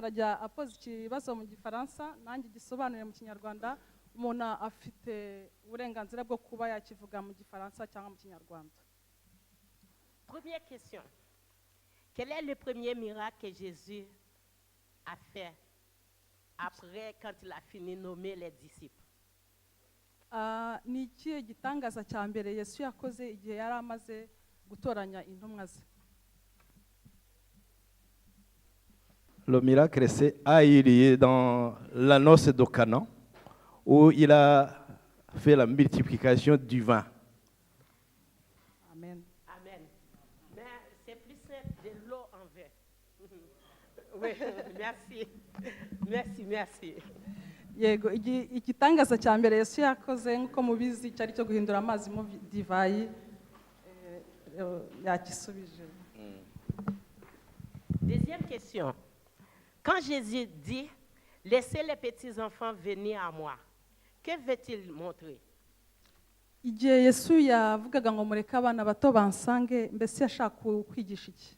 arajya apoza ikibazo mu gifaransa nanjye gisobanure mu kinyarwanda umuntu afite uburenganzira bwo kuba yakivuga mu gifaransa cyangwa mu kinyarwanda. Première question. Quel est le premier miracle que Jésus a fait après quand il a fini de nommer les disciples? Ni ikihe gitangaza cya mbere Yesu yakoze igihe yari amaze gutoranya intumwa ze? Le miracle, c'est il est dans la noce de Canaan, où il a fait la multiplication du vin. Amen. Amen. Mais c'est plus simple de l'eau en vin. Oui, merci. Merci. Yego, igitangaza cya mbere Yesu yakoze nk'uko mubizi cyari cyo guhindura amazi mu divayi, yakisubije. Deuxième question. Quand Jésus dit, laissez les petits-enfants venir à moi, que veut-il montrer? Igihe Yesu yavugaga ngo mureke abana bato bansange, mbese yashaka kwigisha iki?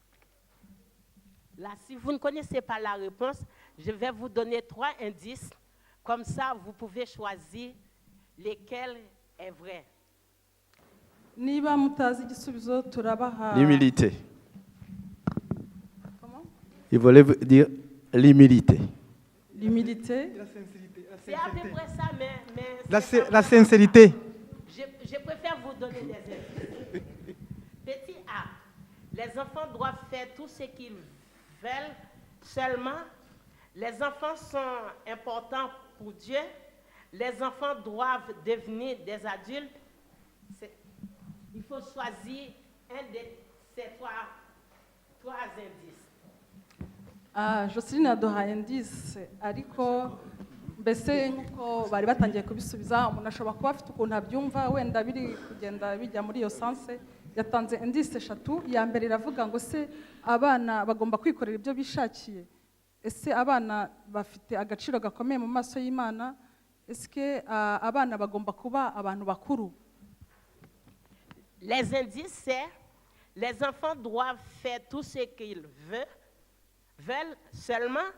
Là, si vous ne connaissez pas la réponse, je vais vous donner 3 indices. Comme ça, vous pouvez choisir lequel est vrai. Niba mutazi igisubizo turabaha. L'humilité. Comment? Il voulait dire l'humilité. L'humilité. C'est à peu près ça, mais La sincérité. Je préfère vous donner des indices. Petit A, les enfants doivent faire tout ce qu'ils veulent seulement. Les enfants sont importants pour Dieu. Les enfants doivent devenir des adultes. Il faut choisir un de ces trois indices. Jocelyne yaduhaye indice ariko mbese nk'uko bari batangiye kubisubiza umuntu ashobora kuba afite ukuntu abyumva wenda biri kugenda bijya muri iyo sanse. Yatanze indice 3. Iya mbere iravuga ngo se abana bagomba kwikorera ibyo bishakiye. Ese abana bafite agaciro gakomeye mu maso y'Imana? Ese abana bagomba kuba abantu bakuru? Les indices, c'est les enfants doivent faire tout ce qu'ils veulent seulement.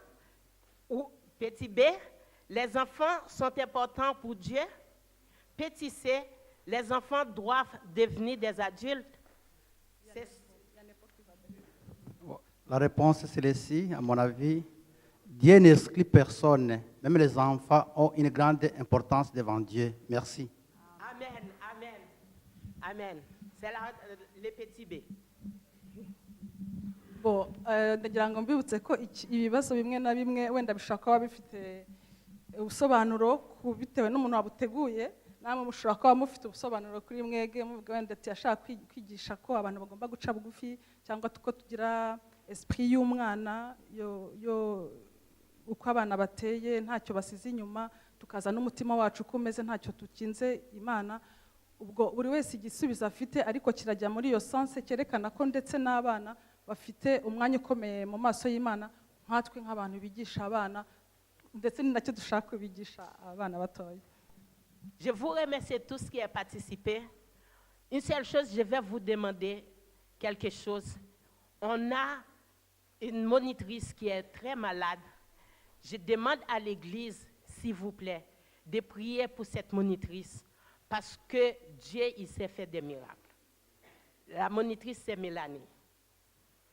Ou petit B, les enfants sont importants pour Dieu. Petit C, les enfants doivent devenir des adultes. La réponse, c'est celle-ci, à mon avis. Dieu n'exclut personne. Même les enfants ont une grande importance devant Dieu. Merci. Amen. C'est le petit B. Bo, ndagira ngo mbibutse ko ibibazo bimwe na bimwe wenda bishaka kuba bifite ubusobanuro bitewe n'umuntu wabuteguye. Namwe mushobora kuba mufite ubusobanuro kuri mwege muvuga wenda ati yashaka kwigisha ko abantu bagomba guca bugufi cyangwa ko tugira esprit y'umwana yo uko abana bateye ntacyo basize inyuma tukaza n'umutima wacu uko umeze ntacyo tukinze Imana. Ubwo buri wese igisubizo afite ariko kirajya muri iyo sanse cyerekana ko ndetse n'abana bafite umwanya ukomeye mu maso y'Imana nkatwe nk'abantu bigisha abana ndetse ni nacyo dushaka kubigisha abana batoya. Je vous remercie tous qui avez participé. Une seule chose, je vais vous demander quelque chose. On a une monitrice qui est très malade. Je demande à l'église, s'il vous plaît, de prier pour cette monitrice parce que Dieu, il sait faire des miracles. La monitrice, c'est Mélanie.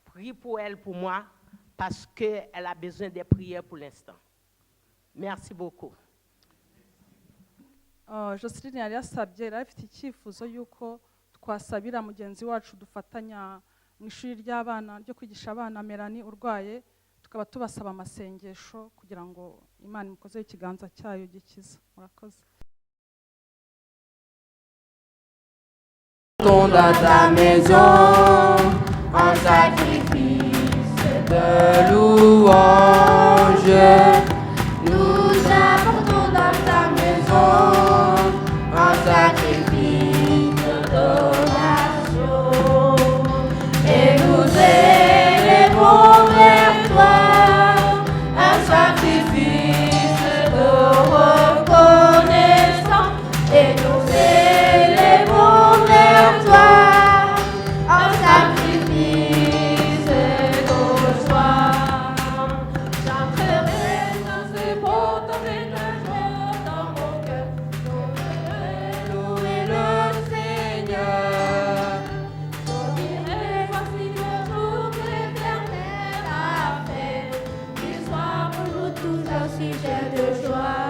Prie pour elle, pour moi, parce qu'elle a besoin de prières pour l'instant. Merci beaucoup. Jocelyne yari yasabye yari afite icyifuzo y'uko twasabira mugenzi wacu dufatanya mu ishuri ry'abana ryo kwigisha abana Melanie urwaye, tukaba tubasaba amasengesho kugira ngo Imana imukozeho ikiganza cyayo gikiza. Murakoze. Dans ta maison, en sacrifice de louange, nous apportons dans ta maison, en sacrifice d'adoration, et nous élevons vers toi un sacrifice de reconnaissance, et nous élevons vers toi un sacrifice de joie. Chante sujet de joie.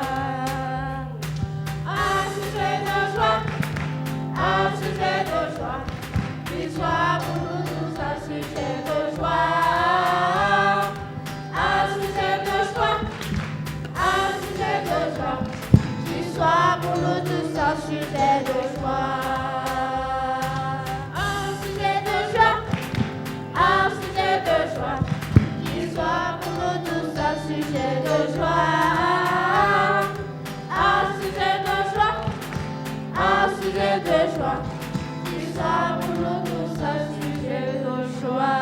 Un sujet de joie, un sujet de joie. Qu'il soit pour nous tous un sujet de joie. Un sujet de joie, un sujet de joie. Qu'il soit pour nous tous un sujet de joie. Un sujet de joie, un sujet de joie. Qu'il soit pour nous tous un sujet de joie. Un sujet de joie, un sujet de joie. Qu'il soit pour nous tous un sujet de joie.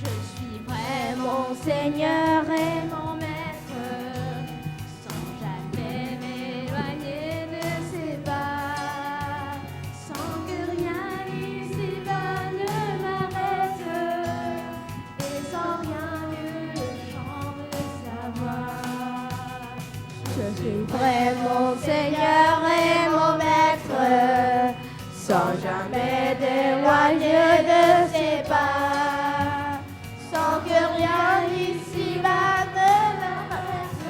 Je suis vrai, mon Seigneur et mon Maître, sans jamais m'éloigner de ses pas, sans que rien ici-bas ne m'arrête, et sans rien que le chant de sa voix. Je suis vrai, mon Seigneur et mon Maître, sans jamais m'éloigner de ses pas. Sans que rien ici-bas ne m'arrête,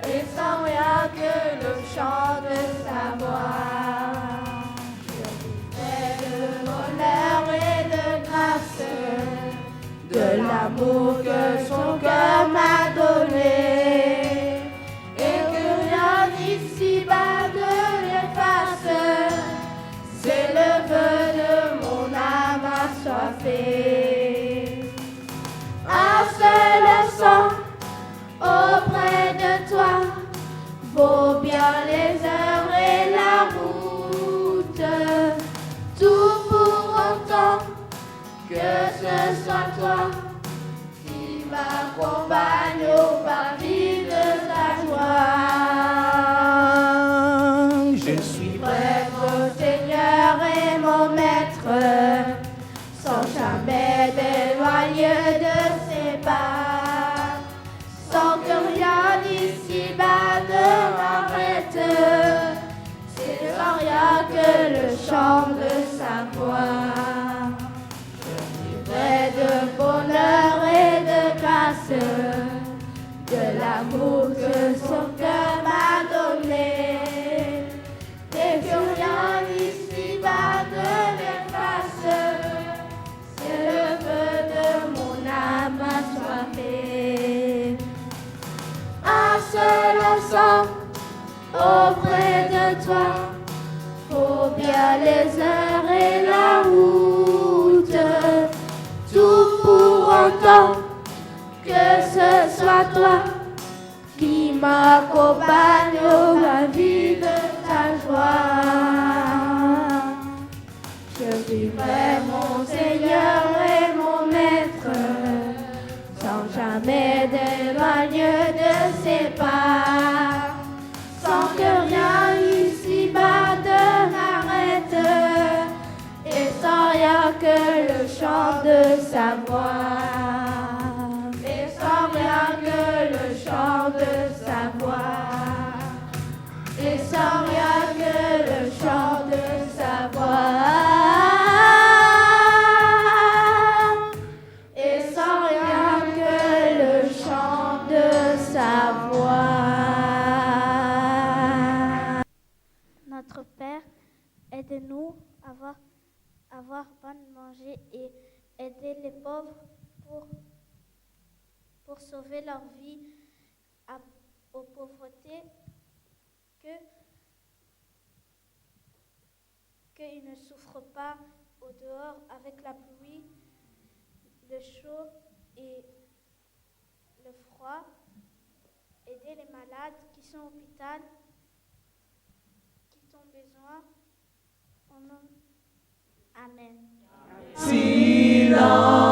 et sans rien que le chant de sa voix. Je vivrai de bonheur et de grâce, de l'amour que son cœur m'a donné, et que rien ici-bas ne l'efface. C'est le vœu de mon âme assoiffée. Un seul instant auprès de toi vaut bien les heures et la route. Tout pour autant que ce soit toi qui m'accompagne au paradis de ta joie. Je suis prêt, mon Seigneur et mon Maître, sans jamais m'éloigner de ses pas, sans que rien ici-bas ne m'arrête, c'est sans rien que le chant de sa voix. Je vivrai de bonheur et de grâce, de l'amour que son cœur m'a donné, et que rien ici-bas ne l'efface. C'est le feu de mon âme assoiffée. Un seul instant auprès de toi, faut bien les heures et la route. Tout pour autant que ce soit toi qui m'accompagne au vie de ta joie. Je vivrai, mon Seigneur et mon Maître, sans jamais m'éloigner de ses pas, sans que rien ici-bas ne m'arrête, et sans rien que le chant de sa voix, et sans rien que le chant de sa voix, et sans rien que le chant de sa voix. Et sans rien que le chant de sa voix. Notre Père, aide-nous à avoir bon manger et aider les pauvres pour sauver leur vie aux pauvretés, qu'ils ne souffrent pas au dehors avec la pluie, le chaud et le froid, aider les malades qui sont au hôpital, qui ont besoin. Au nom. Amen. Silence.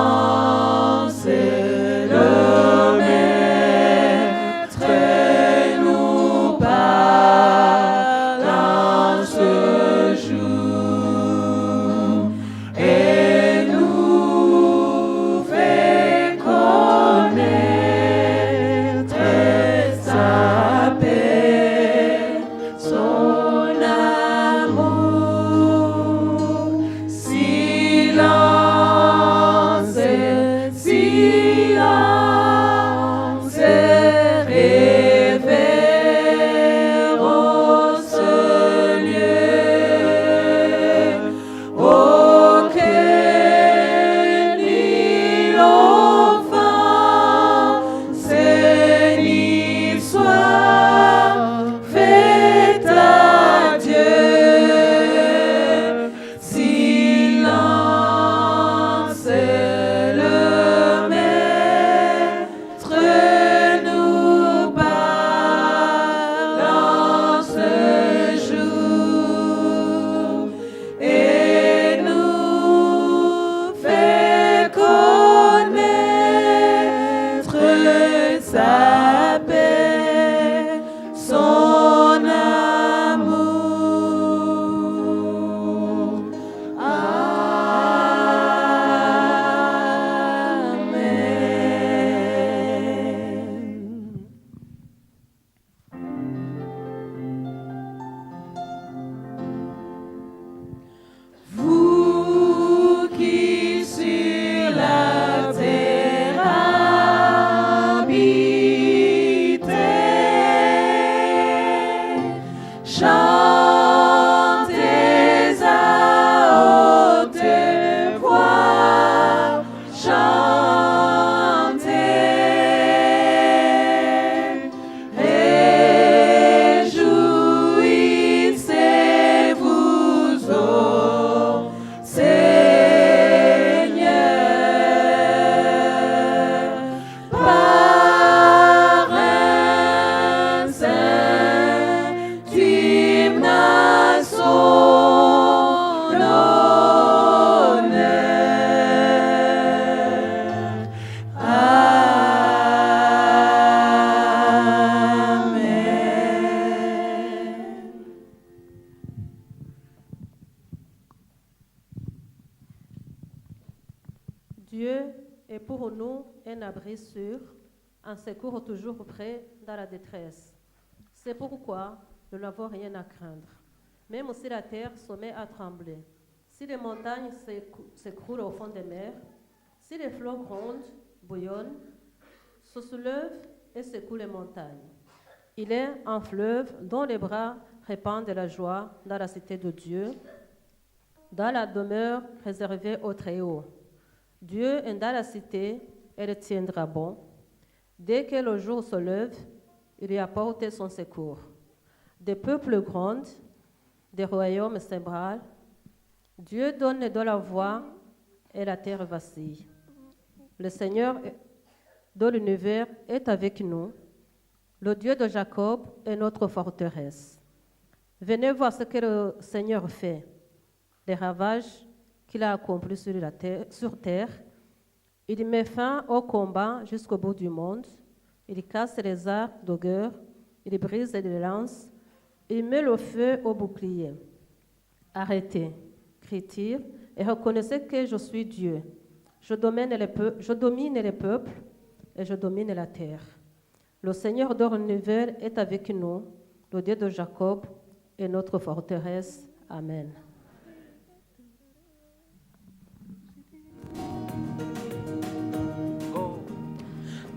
un abri sûr, un secours toujours prêt dans la détresse. C'est pourquoi nous n'avons rien à craindre. Même si la terre se met à trembler, si les montagnes s'écroulent au fond des mers, si les flots grondent, bouillonnent, se soulèvent et secouent les montagnes. Il est un fleuve dont les bras répandent la joie dans la cité de Dieu, dans la demeure réservée au Très-Haut. Dieu est dans la cité, elle tiendra bon. Dès que le jour se lève, il y apporte son secours. Des peuples grondent, des royaumes s'ébranlent. Dieu donne de la voix et la terre vacille. Le Seigneur de l'univers est avec nous. Le Dieu de Jacob est notre forteresse. Venez voir ce que le Seigneur fait, les ravages qu'il a accomplis sur terre. Il met fin au combat jusqu'au bout du monde. Il casse les arcs de guerre, il brise les lances, il met le feu au bouclier. Arrêtez, crie-t-il, et reconnaissez que je suis Dieu. Je domine les peuples et je domine la terre. Le Seigneur de l'univers est avec nous, le Dieu de Jacob est notre forteresse. Amen.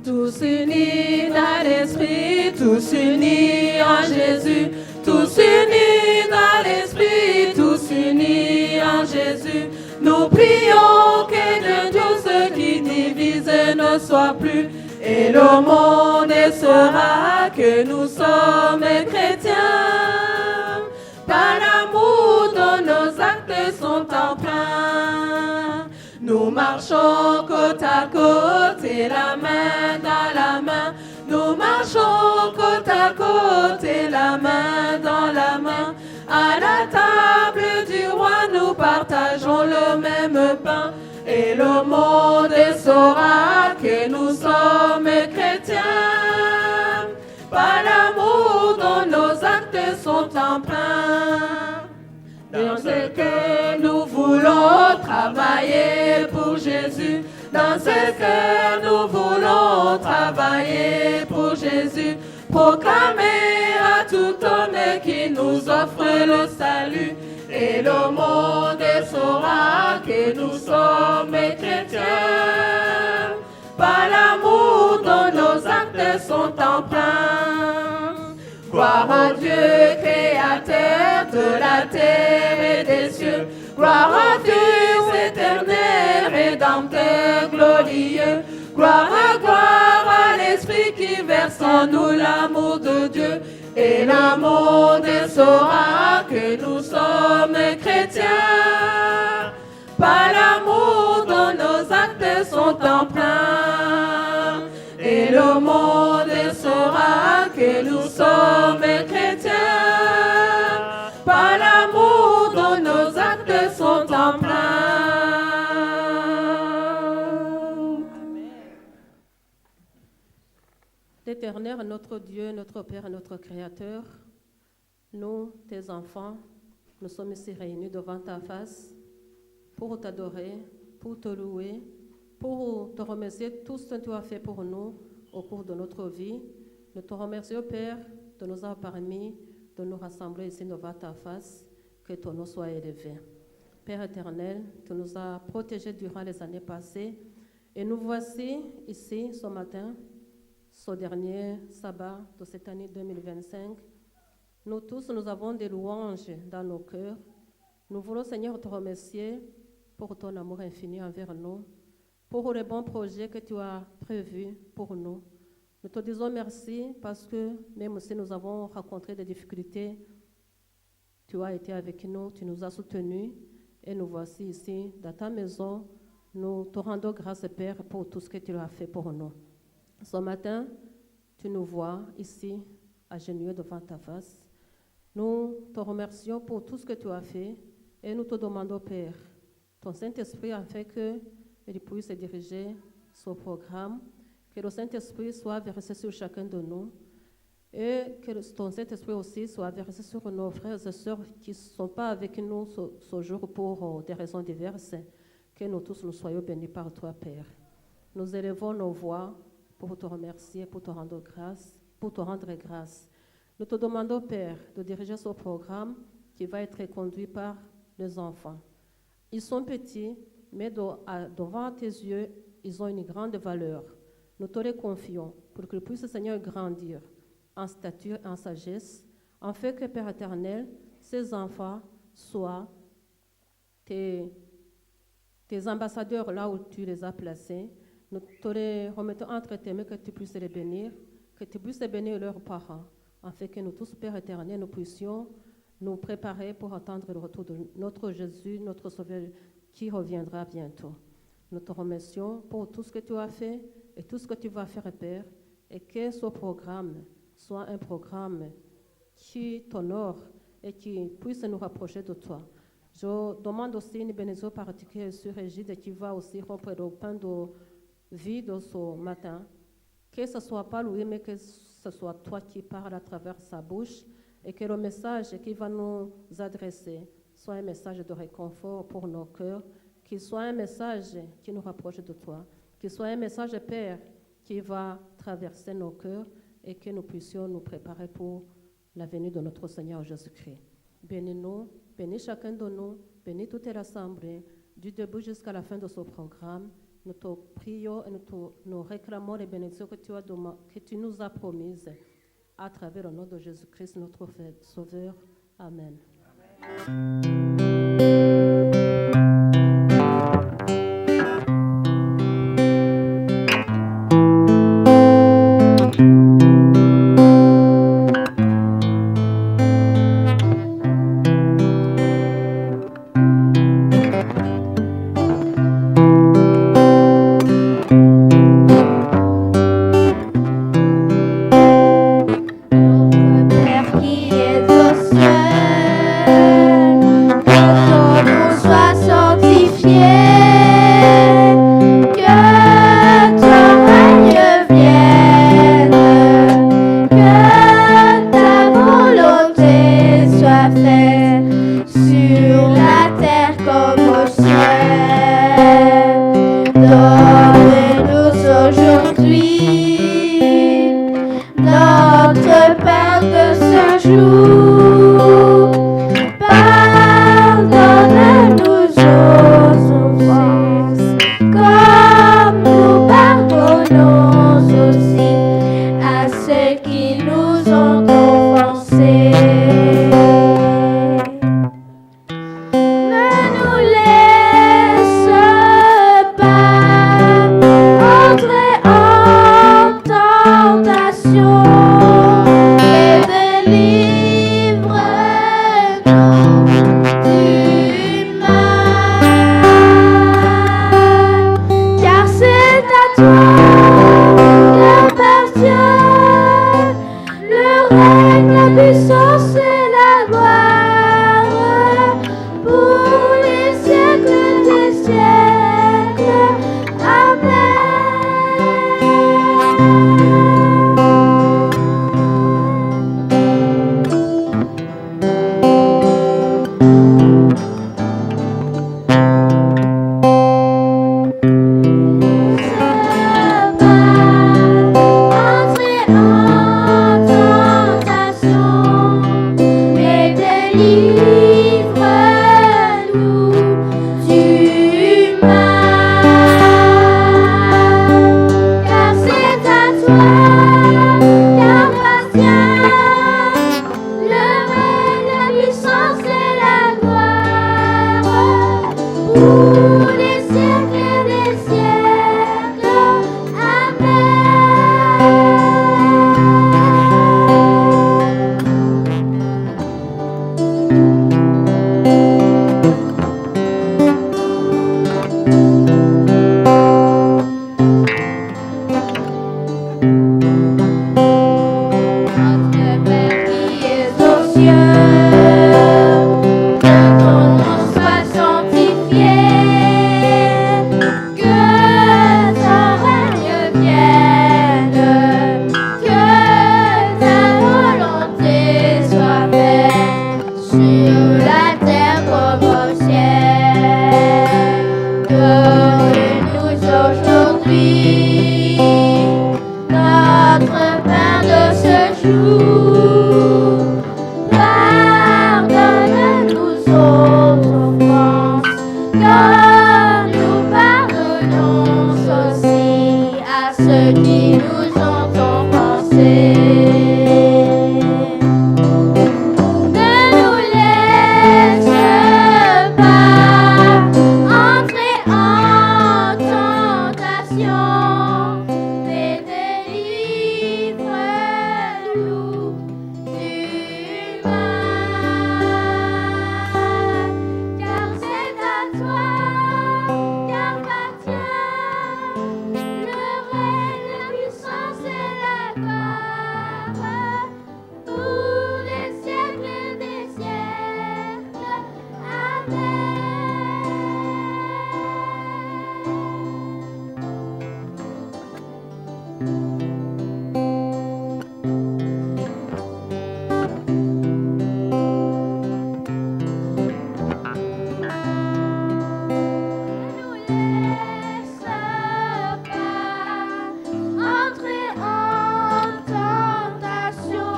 Tous unis dans l'esprit, tous unis en Jésus, tous unis dans l'esprit, tous unis en Jésus. Nous prions que de Dieu ce qui divise ne soit plus, et le monde saura que nous sommes chrétiens. Par l'amour dont nos actes sont empreints, nous marchons côte à côte et la main dans la main. Nous marchons côte à côte et la main dans la main. À la table du roi, nous partageons le même pain. Et le monde saura que nous sommes chrétiens. Par l'amour dont nos actes sont empreints. Dans ce que nous voulons travailler pour Jésus. Dans ce que nous voulons travailler pour Jésus. Proclamer à tout homme qui nous offre le salut. Et le monde saura que nous sommes chrétiens. Par l'amour dont nos actes sont empreints. Gloire à Dieu, créateur de la terre et des cieux. Gloire à Dieu, éternel, rédempteur, glorieux. Gloire à l'Esprit qui verse en nous l'amour de Dieu. Et le monde saura que nous sommes chrétiens. Par l'amour dont nos actes sont empreints. Et le monde saura que nous sommes chrétiens. Par l'amour dont nos actes sont empreints. L'Éternel, notre Dieu, notre Père, notre Créateur, nous, tes enfants, nous sommes ici réunis devant ta face pour t'adorer, pour te louer, pour te remercier tout ce que tu as fait pour nous au cours de notre vie. Nous te remercions, Père, de nous avoir permis de nous rassembler ici devant ta face, que ton nom soit élevé. Père éternel, tu nous as protégés durant les années passées et nous voici ici ce matin, ce dernier sabbat de cette année 2025. Nous tous, nous avons des louanges dans nos cœurs. Nous voulons, Seigneur, te remercier pour ton amour infini envers nous, pour les bons projets que tu as prévus pour nous. Nous te disons merci parce que même si nous avons rencontré des difficultés, tu as été avec nous, tu nous as soutenus et nous voici ici dans ta maison. Nous te rendons grâce, Père, pour tout ce que tu as fait pour nous. Ce matin, tu nous vois ici, agenouillés devant ta face. Nous te remercions pour tout ce que tu as fait et nous te demandons, Père, ton Saint-Esprit a fait qu'il puisse diriger ce programme, que le Saint-Esprit soit versé sur chacun de nous et que ton Saint-Esprit aussi soit versé sur nos frères et sœurs qui ne sont pas avec nous ce jour pour des raisons diverses, que nous tous nous soyons bénis par toi, Père. nous élevons nos voix pour te remercier, pour te rendre grâce. Nous te demandons, Père, de diriger ce programme qui va être conduit par les enfants. Ils sont petits, mais devant tes yeux, ils ont une grande valeur. Nous te les confions pour qu'ils puissent, Seigneur, grandir en stature, en sagesse, en fait que, Père éternel, ces enfants soient tes ambassadeurs là où tu les as placés. Nous te les remettons entre tes mains, que tu puisses les bénir, que tu puisses bénir leurs parents, afin que nous tous, Père éternel, nous puissions nous préparer pour attendre le retour de notre Jésus, notre Sauveur, qui reviendra bientôt. Nous te remercions pour tout ce que tu as fait et tout ce que tu vas faire, Père, et que ce programme soit un programme qui t'honore et qui puisse nous rapprocher de toi. Je demande aussi une bénédiction particulière sur Égide qui va aussi rompre le pain de vie de ce matin. Que ce ne soit pas lui, mais que ce soit toi qui parles à travers sa bouche et que le message qu'il va nous adresser soit un message de réconfort pour nos cœurs, qu'il soit un message qui nous rapproche de toi, qu'il soit un message, Père, qui va traverser nos cœurs et que nous puissions nous préparer pour la venue de notre Seigneur Jésus-Christ. Bénis-nous, bénis chacun de nous, bénis toute l'assemblée, du début jusqu'à la fin de ce programme. Nous te prions et nous réclamons les bénédictions que tu nous as promises à travers le nom de Jésus-Christ, notre Sauveur. Amen. Notre Père qui es aux cieux, qui nous entend penser. Ne nous laisse pas entrer en tentation, mais délivre-nous du mal. Car c'est à toi qu'appartient le règne, la puissance et la gloire pour les siècles des siècles. Amen. Ne nous laisse pas entrer en tentation,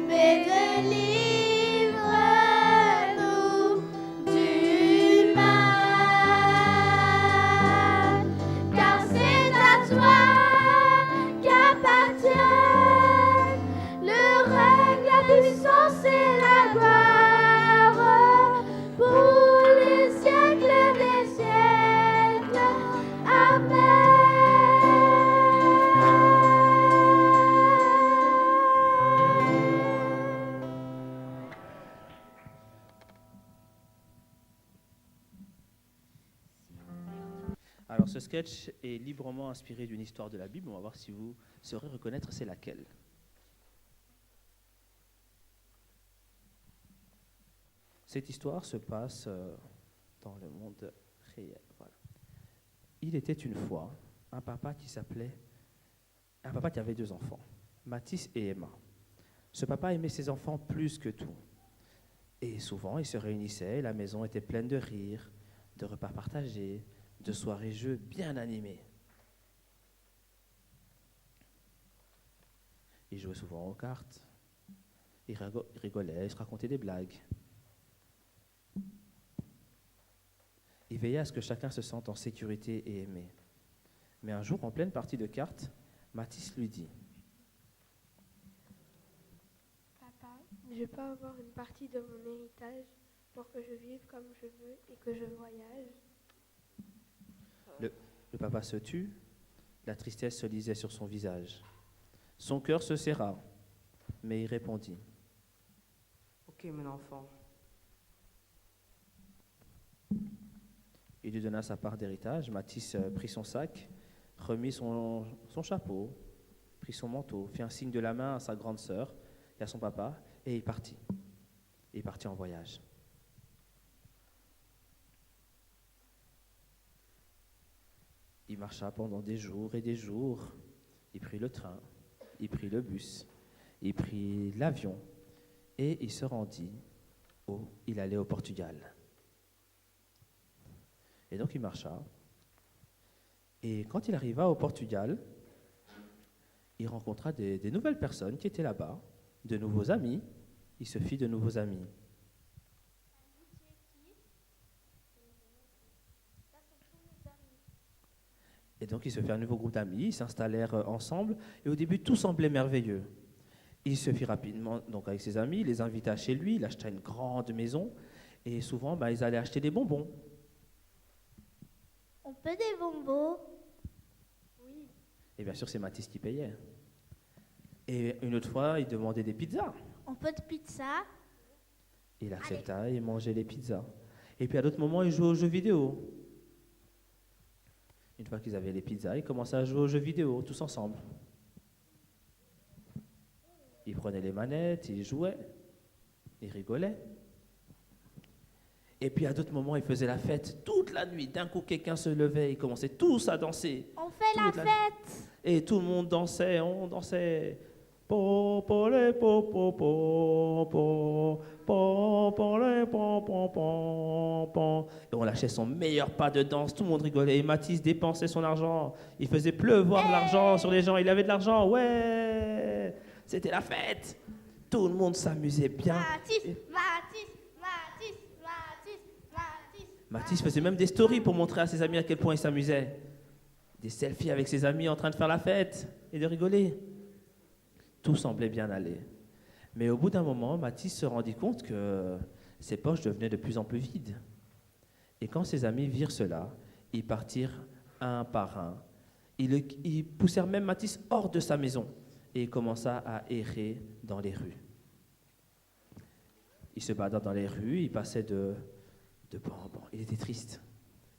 mais délivre-nous du mal. Car c'est à toi qu'appartient le règne, la puissance et la gloire pour les siècles des siècles. Amen. Alors ce sketch est librement inspiré d'une histoire de la Bible. On va voir si vous saurez reconnaître c'est laquelle. Cette histoire se passe dans le monde réel. Voilà. Il était une fois un papa qui avait 2 enfants, Mathis et Emma. Ce papa aimait ses enfants plus que tout. Et souvent, ils se réunissaient, la maison était pleine de rires, de repas partagés, de soirées-jeux bien animées. Ils jouaient souvent aux cartes, ils rigolaient, ils se racontaient des blagues. Ils veillaient à ce que chacun se sente en sécurité et aimé. Mais un jour, en pleine partie de cartes, Mathis lui dit « Papa, je peux avoir une partie de mon héritage pour que je vive comme je veux et que je voyage ?» Le papa se tut, la tristesse se lisait sur son visage. Son cœur se serra, mais il répondit. Ok, mon enfant. Il lui donna sa part d'héritage. Mathis prit son sac, remit son chapeau, prit son manteau, fit un signe de la main à sa grande sœur et à son papa, et il partit. Il partit en voyage. Il marcha pendant des jours et des jours. Il prit le train, il prit le bus, il prit l'avion et il se rendit où il allait au Portugal. Et donc il marcha. Et quand il arriva au Portugal, il rencontra des nouvelles personnes qui étaient là-bas, de nouveaux amis. Il se fit de nouveaux amis. Et donc, il se fit un nouveau groupe d'amis, ils s'installèrent ensemble, et au début, tout semblait merveilleux. Il se fit rapidement, donc avec ses amis, il les invita chez lui, il acheta une grande maison, et souvent, ils allaient acheter des bonbons. On peut des bonbons? Oui. Et bien sûr, c'est Mathis qui payait. Et une autre fois, il demandait des pizzas. On peut de pizza? Il accepta et mangeait les pizzas. Et puis à d'autres moments, il jouait aux jeux vidéo. Une fois qu'ils avaient les pizzas, ils commençaient à jouer aux jeux vidéo, tous ensemble. Ils prenaient les manettes, ils jouaient, ils rigolaient. Et puis à d'autres moments, ils faisaient la fête toute la nuit. D'un coup, quelqu'un se levait, ils commençaient tous à danser. On fait la fête! Et tout le monde dansait, on dansait. Po, po, le, po, po, po, po, po, po, le, po, po, po, po. Et on lâchait son meilleur pas de danse, tout le monde rigolait. Et Mathis dépensait son argent, il faisait pleuvoir de l'argent sur les gens, il avait de l'argent, ouais, c'était la fête. Tout le monde s'amusait bien. Mathis. Mathis faisait même des stories pour montrer à ses amis à quel point il s'amusait. des selfies avec ses amis en train de faire la fête et de rigoler. Tout semblait bien aller. Mais au bout d'un moment, Mathis se rendit compte que ses poches devenaient de plus en plus vides. Et quand ses amis virent cela, ils partirent un par un. Ils poussèrent même Mathis hors de sa maison et il commença à errer dans les rues. Il se balada dans les rues, il passait de banc en banc. Il était triste.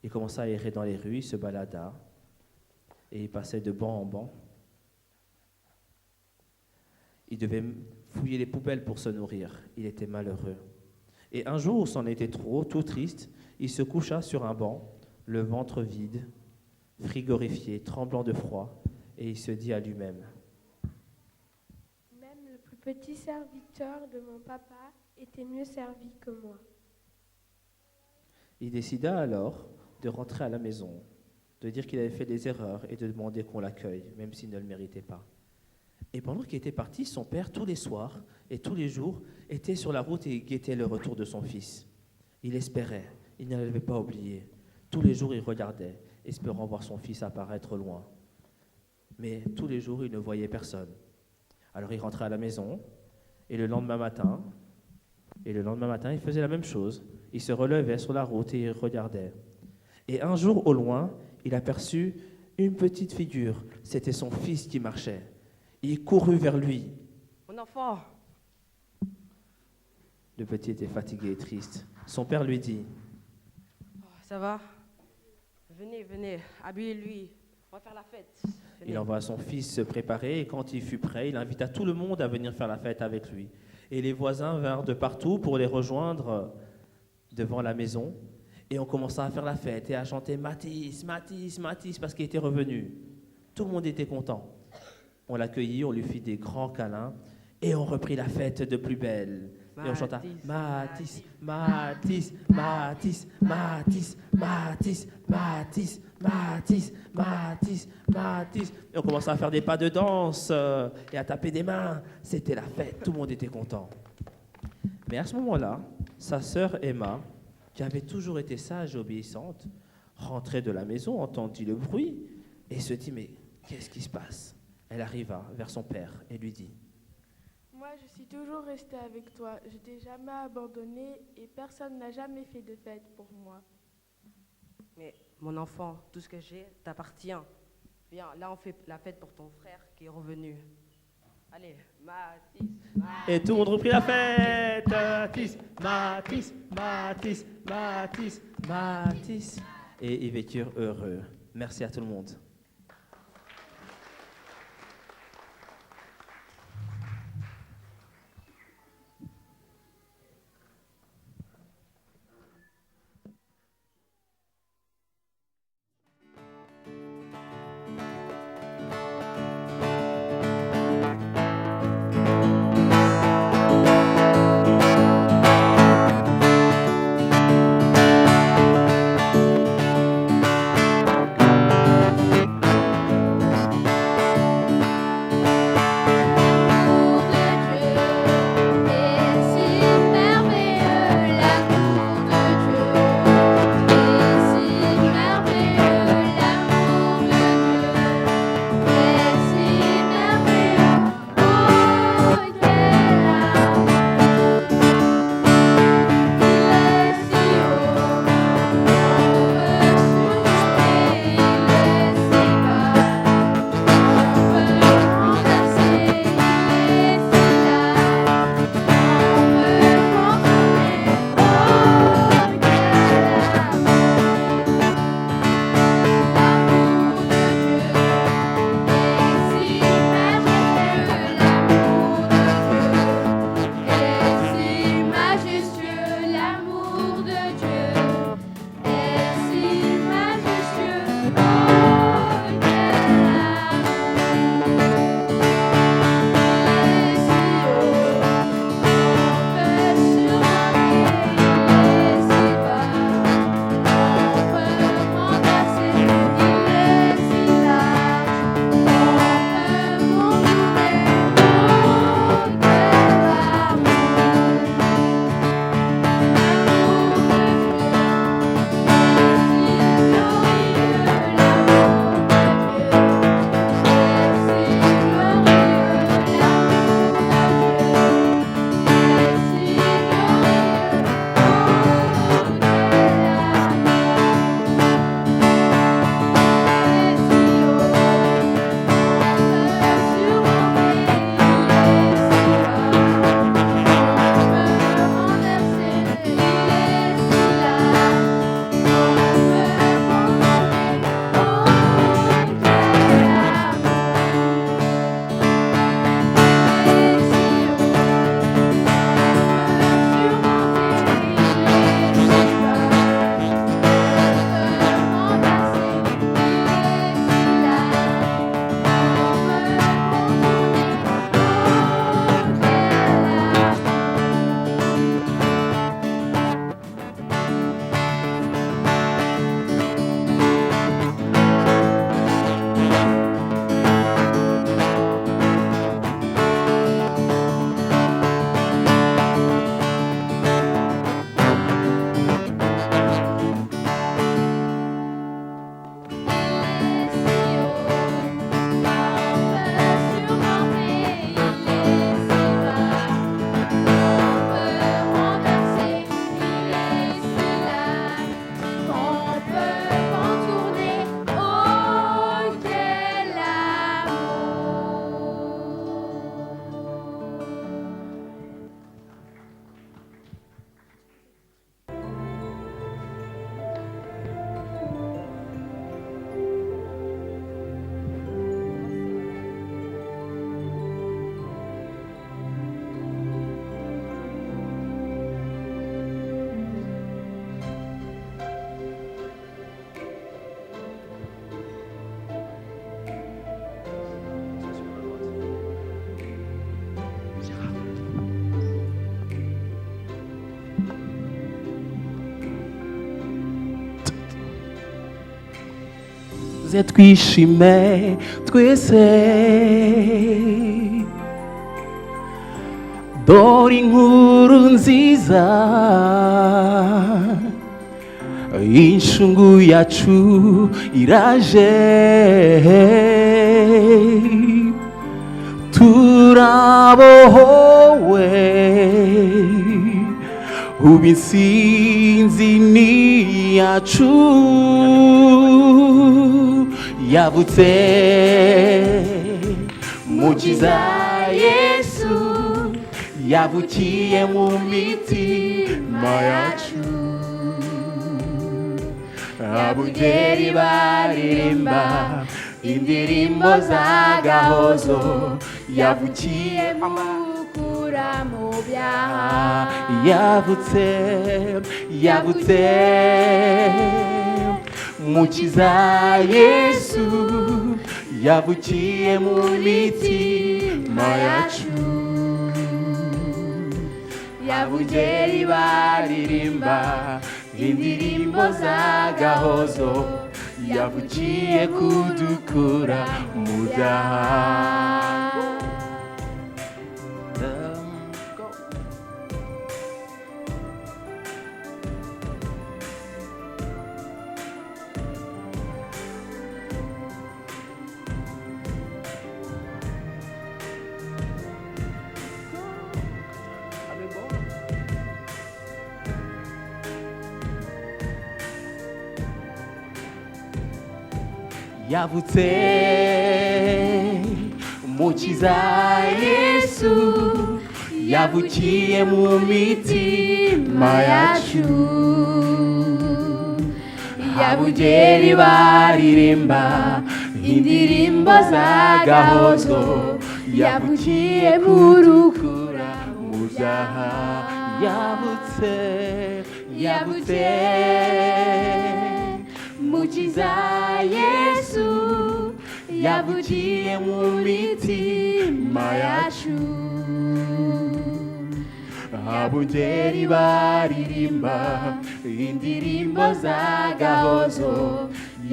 Il commença à errer dans les rues, il se balada et il passait de banc en banc. Il devait fouiller les poubelles pour se nourrir. Il était malheureux. Et un jour où c'en était trop, tout triste, il se coucha sur un banc, le ventre vide, frigorifié, tremblant de froid, et il se dit à lui-même: Même le plus petit serviteur de mon papa était mieux servi que moi. Il décida alors de rentrer à la maison, de dire qu'il avait fait des erreurs et de demander qu'on l'accueille, même s'il ne le méritait pas. Et pendant qu'il était parti, son père, tous les soirs et tous les jours, était sur la route et guettait le retour de son fils. Il espérait, il ne l'avait pas oublié. Tous les jours, il regardait, espérant voir son fils apparaître loin. Mais tous les jours, il ne voyait personne. Alors il rentrait à la maison, et le lendemain matin, il faisait la même chose. Il se relevait sur la route et il regardait. Et un jour, au loin, il aperçut une petite figure. C'était son fils qui marchait. Il courut vers lui. Mon enfant, Le petit était fatigué et triste. Son père lui dit: ça va? Venez, habillez-lui. On va faire la fête. Venez. Il envoya son fils se préparer et quand il fut prêt, il invita tout le monde à venir faire la fête avec lui. Et les voisins vinrent de partout pour les rejoindre devant la maison. Et on commença à faire la fête et à chanter Mathis, Mathis, Mathis, parce qu'il était revenu. Tout le monde était content. On l'accueillit, on lui fit des grands câlins et on reprit la fête de plus belle. Et on chanta Mathis, Mathis, Mathis, Mathis, Mathis, Mathis, Mathis, Mathis, Mathis. Et on commença à faire des pas de danse et à taper des mains. C'était la fête, tout le monde était content. Mais à ce moment-là, sa sœur Emma, qui avait toujours été sage et obéissante, rentrait de la maison, entendit le bruit et se dit: mais qu'est-ce qui se passe? Elle arriva vers son père et lui dit: moi, je suis toujours restée avec toi. Je t'ai jamais abandonné et personne n'a jamais fait de fête pour moi. Mais mon enfant, tout ce que j'ai t'appartient. Viens, là on fait la fête pour ton frère qui est revenu. Allez, Mathis, Mathis. Et tout le monde reprit la fête. Mathis, Mathis, Mathis, Mathis, Mathis. Et ils vécurent heureux. Merci à tout le monde. muze twishime twese dore inkuru nziza inshungu yacu iraje turabohowe ubu intsinzi ni yacu yavutse mukiza Yesu yavukiye mu mitima yacu abungeri baririmba indirimbo z'agahozo yavukiye mukura mu byaha yavutse mukiza Yesu yavukiye mu mitima yacu abungeri baririmba indirimbo z'agahozo yavukiye kudukura mu byaha. yavutse mukiza Yesu yavukiye mu mitima yacu abungeri baririmba indirimbo z'agahozo yavukiye kudukura mu byaha yavutse mukiza Yesu yavukiye mu mitima yacu abungeri baririmba indirimbo z'agahozo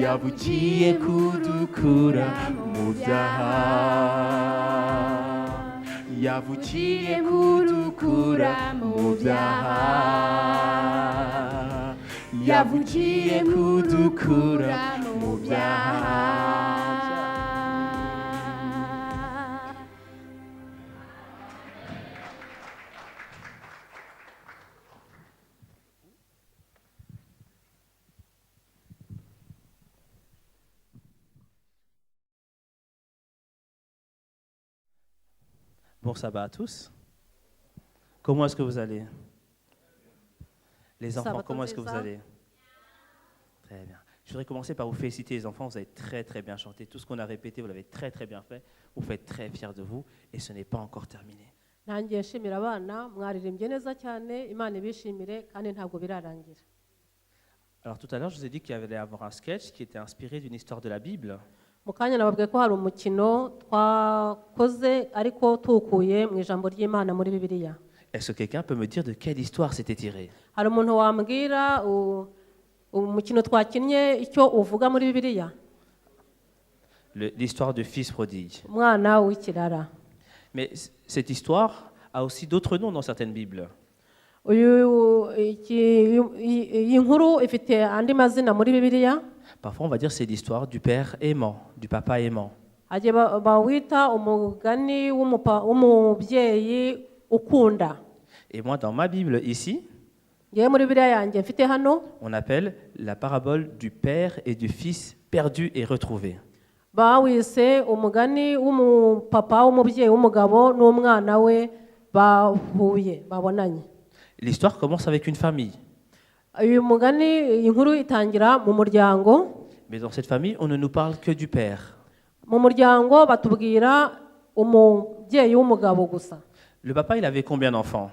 yavukiye kudukura mu byaha yavukiye kudukura mu byaha yavukiye kudukura mu byaha. Bon sabbat à tous. Comment est-ce que vous allez? Les enfants, comment est-ce que vous allez? Très bien. Je voudrais commencer par vous féliciter les enfants, vous avez très très bien chanté. Tout ce qu'on a répété, vous l'avez très très bien fait. Vous faites très fiers de vous et ce n'est pas encore terminé. nanjye nshimira abana mwaririmbye neza cyane Imana ibishimire kandi ntabwo birarangira. Alors tout à l'heure, je vous ai dit qu'il y allait avoir un sketch qui était inspiré d'une histoire de la Bible. mu kanya nababwiye ko hari umukino twakoze ariko tuwukuye mu ijambo ry'Imana muri Bibiliya. Est-ce que quelqu'un peut me dire de quelle histoire c'était tiré? hari umuntu wambwira umukino twakinnye icyo uvuga muri Bibiliya? L'histoire du fils prodigue. umwana w'ikirara. Mais cette histoire a aussi d'autres noms dans certaines Bibles. iyi nkuru ifite andi mazina muri Bibiliya. Parfois, on va dire c'est l'histoire du père aimant, du papa aimant. bawita umugani w'umubyeyi ukunda. Et moi, dans ma Bible ici, muri Bibiliya yanjye mfite hano, on appelle la parabole du père et du fils perdu et retrouvé. bawise umugani w'umupapa w'umubyeyi w'umugabo n'umwana we bahuye babonanye. L'histoire commence avec une famille. uyu mugani inkuru itangira mu muryango. Mais dans cette famille, on ne nous parle que du père. mu muryango batubwira umubyeyi w'umugabo gusa. Le papa, il avait combien d'enfants?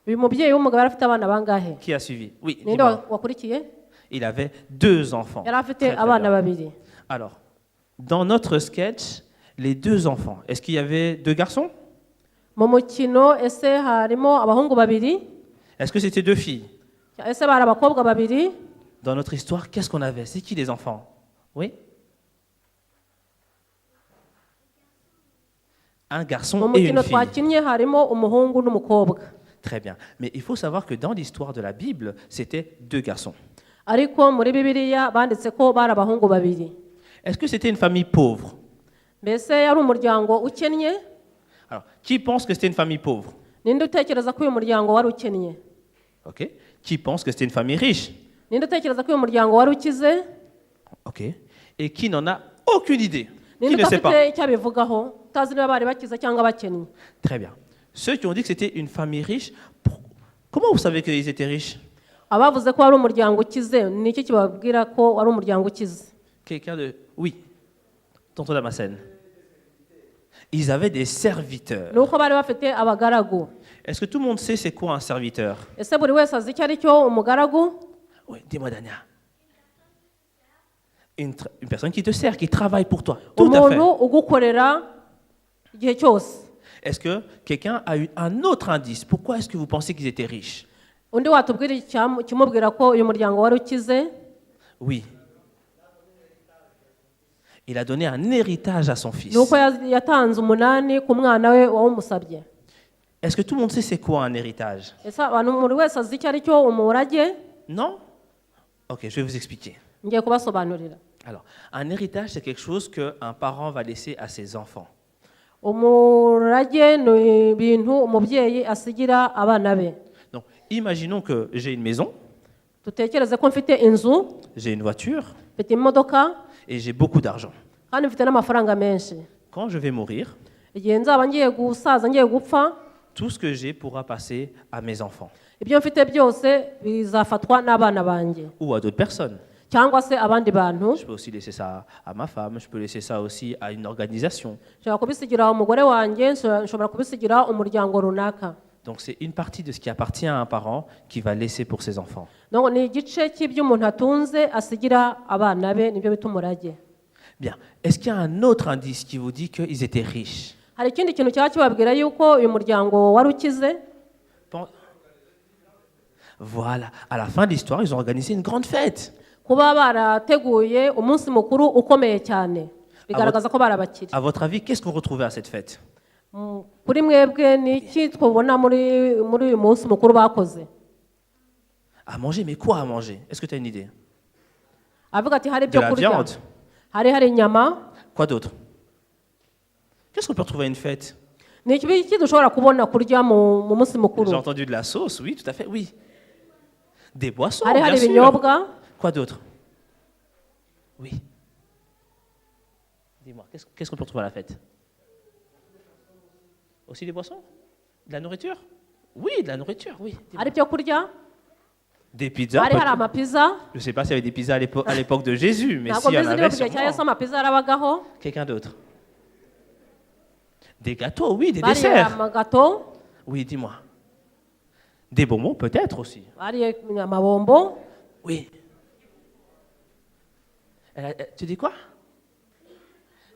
uyu mubyeyi w'umugabo yari afite abana bangahe? Qui a suivi? Oui. ninde wakurikiye? Il avait 2 enfants. yari afite abana babiri. Alors, dans notre sketch, les 2 enfants, est-ce qu'il y avait 2 garçons? mu mukino ese harimo abahungu babiri? Est-ce que c'était 2 filles? ese bari abakobwa babiri? Dans notre histoire, qu'est-ce qu'on avait? C'est qui les enfants? Oui? un mu garçon et mukino une fille. twakinnye harimo umuhungu n'umukobwa. Très bien. Mais il faut savoir que dans l'histoire de la Bible, c'était 2 garçons. ariko muri bibiliya banditse ko bari abahungu babiri. Est-ce que c'était une famille pauvre? Mbese yari umuryango ukennye? Alors, qui pense que c'était une famille pauvre? Ninde utekereza ko uyu muryango wari ukennye? OK. Qui pense que c'était une famille riche? Ninde utekereza ko uyu muryango wari ukize? OK. Et qui n'en a aucune idée? Qui Ninde ne sait pas? udafite icyo abivugaho utazi niba bari bakize cyangwa bakennye? Très bien. Ceux qui ont dit que c'était une famille riche, comment vous savez qu'ils étaient riches? Abavuze ko wari umuryango ukize ni iki kibabwira ko wari umuryango ukize? Quelqu'un de... Oui. Tonton Damascène. Ils avaient des serviteurs. Ni uko bari bafite abagaragu. Est-ce que tout le monde sait c'est quoi un serviteur? Ese buri wese azi icyo ari cyo umugaragu? Oui, dis-moi, Dania. Une personne qui te sert, qui travaille pour toi. Tout à fait. Umuntu ugukorera igihe cyose. Est-ce que quelqu'un a eu un autre indice? Pourquoi est-ce que vous pensez qu'ils étaient riches? Undi watubwira ikimubwira ko uyu muryango wari ukize? Oui. Il a donné un héritage à son fils. Ni uko yatanze umunani ku mwana we wawumusabye. Est-ce que tout le monde sait c'est quoi un héritage? Ese abantu buri wese azi icyo ari cyo umurage? Non? Ok, je vais vous expliquer. Ngiye kubasobanurira. Alors, un héritage, c'est quelque chose qu'un parent va laisser à ses enfants. Umurage ni ibintu umubyeyi asigira abana be. Donc, imaginons que j'ai une maison, Dutekereze ko mfite inzu, j'ai une voiture mfite imodoka, et j'ai beaucoup d'argent. kandi mfite n'amafaranga menshi. Quand je vais mourir, Igihe nzaba ngiye gusaza ngiye gupfa, tout ce que j'ai pourra passer à mes enfants ibyo mfite byose bizafatwa n'abana banjye ou à d'autres personnes. cyangwa se abandi bantu. Je peux aussi laisser ça à ma femme, je peux laisser ça aussi à une organisation. Nshobora kubisigira umugore wanjye, nshobora kubisigira umuryango runaka. Donc c'est une partie de ce qui appartient à un parent qui va laisser pour ses enfants. Donc ni igice cy'ibyo umuntu atunze asigira abana be, nibyo bita umurage. Bien. Est-ce qu'il y a un autre indice qui vous dit qu'ils étaient riches? Hari ikindi kintu cyaba kibabwira yuko uyu muryango wari ukize? Voilà. À la fin de l'histoire, ils ont organisé une grande fête. Kuba barateguye umunsi mukuru ukomeye cyane bigaragaza ko barabakire. À votre avis, qu'est-ce qu'on retrouvait à cette fête? Kuri mwebwe ni iki twabona muri uyu munsi mukuru bakoze? À manger, mais quoi à manger? Est-ce que tu as une idée? Avuga ati hari De ibyo la kurya. viande. Hari inyama. Quoi d'autre? Qu'est-ce qu'on peut retrouver à une fête? Ni iki dushobora kubona kurya mu munsi mukuru? J'ai entendu de la sauce, oui, tout à fait, oui. Des boissons, Hari bien sûr. ibinyobwa. Quoi d'autre? Oui. Dis-moi, qu'est-ce qu'on peut retrouver à la fête? Aussi des boissons? De la nourriture? Oui, de la nourriture, oui. Hari ibyo kurya. Des pizzas? Hari amapizza. Je ne sais pas s'il y avait des pizzas à l'époque de Jésus, mais Ntabwo s'il y en mbizi avait, niba igihe cya Yesu sûrement. amapizza yarabagaho. Quelqu'un d'autre? Des gâteaux, oui, des Bariye desserts. amagato. Oui, dis-moi. Des bonbons, peut-être aussi. Bariye amabombo. Oui. Tu dis quoi?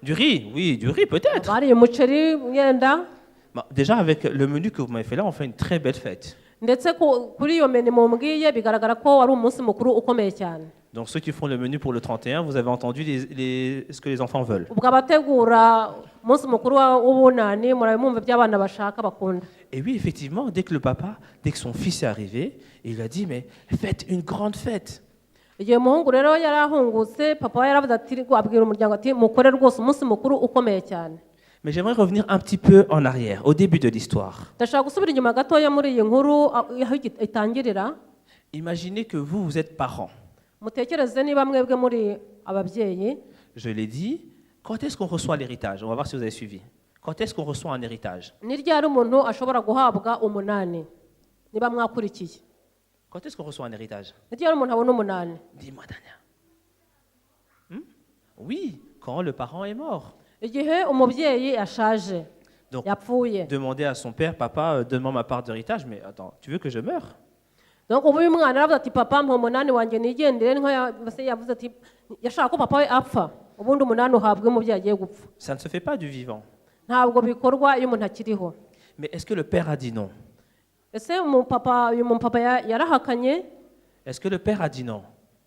Du riz, oui, du riz, peut-être. Bariye umuceri yenda. Bon, déjà, avec le menu que vous m'avez fait là, on fait une très belle fête. Ndetse kuri iyo meni mumbwiye bigaragara ko wari umunsi mukuru ukomeye cyane. Donc, ceux qui font le menu pour le 31, vous avez entendu ce que les enfants veulent. Ubwo abategura umunsi mukuru w'ubunani murabimwumva by'abana bashaka bakunda. Et oui, effectivement, dès que son fils est arrivé, il lui a dit, mais faites une grande fête. Igihe umuhungu rero yari ahungutse, papa we yaravuze ati abwira umuryango ati mukore rwose umunsi mukuru ukomeye cyane. Mais j'aimerais revenir un petit peu en arrière, au début de l'histoire. Ndashaka gusubira inyuma gatoya muri iyi nkuru aho itangirira. Imaginez que vous êtes parents. Mutekereze niba mwebwe muri ababyeyi. Je l'ai dit, quand est-ce qu'on reçoit l'héritage? On va voir si vous avez suivi. Quand est-ce qu'on reçoit un héritage? Ni ryari umuntu ashobora guhabwa umunani? Niba mwakurikiye. Quand est-ce qu'on reçoit un héritage? Ni ryari umuntu abona umunani? Dis-moi, Dania. Oui, quand le parent est mort. Igihe umubyeyi ashaje. Donc, yapfuye. demander à son père, papa, donne-moi ma part d'héritage, mais attends, tu veux que je meure? Donc ubu uyu mwana aravuze ati papa mpa umunani wanjye nigendere nko yavuze ati yashaka ko papa we apfa ubundi umunani uhabwe umubyeyi agiye gupfa. Ça ne se fait pas du vivant. Ntabwo bikorwa iyo umuntu akiriho. Mais est-ce que le père a dit non? Ese uyu mupapa yarahakanye? Est-ce que le père a dit non?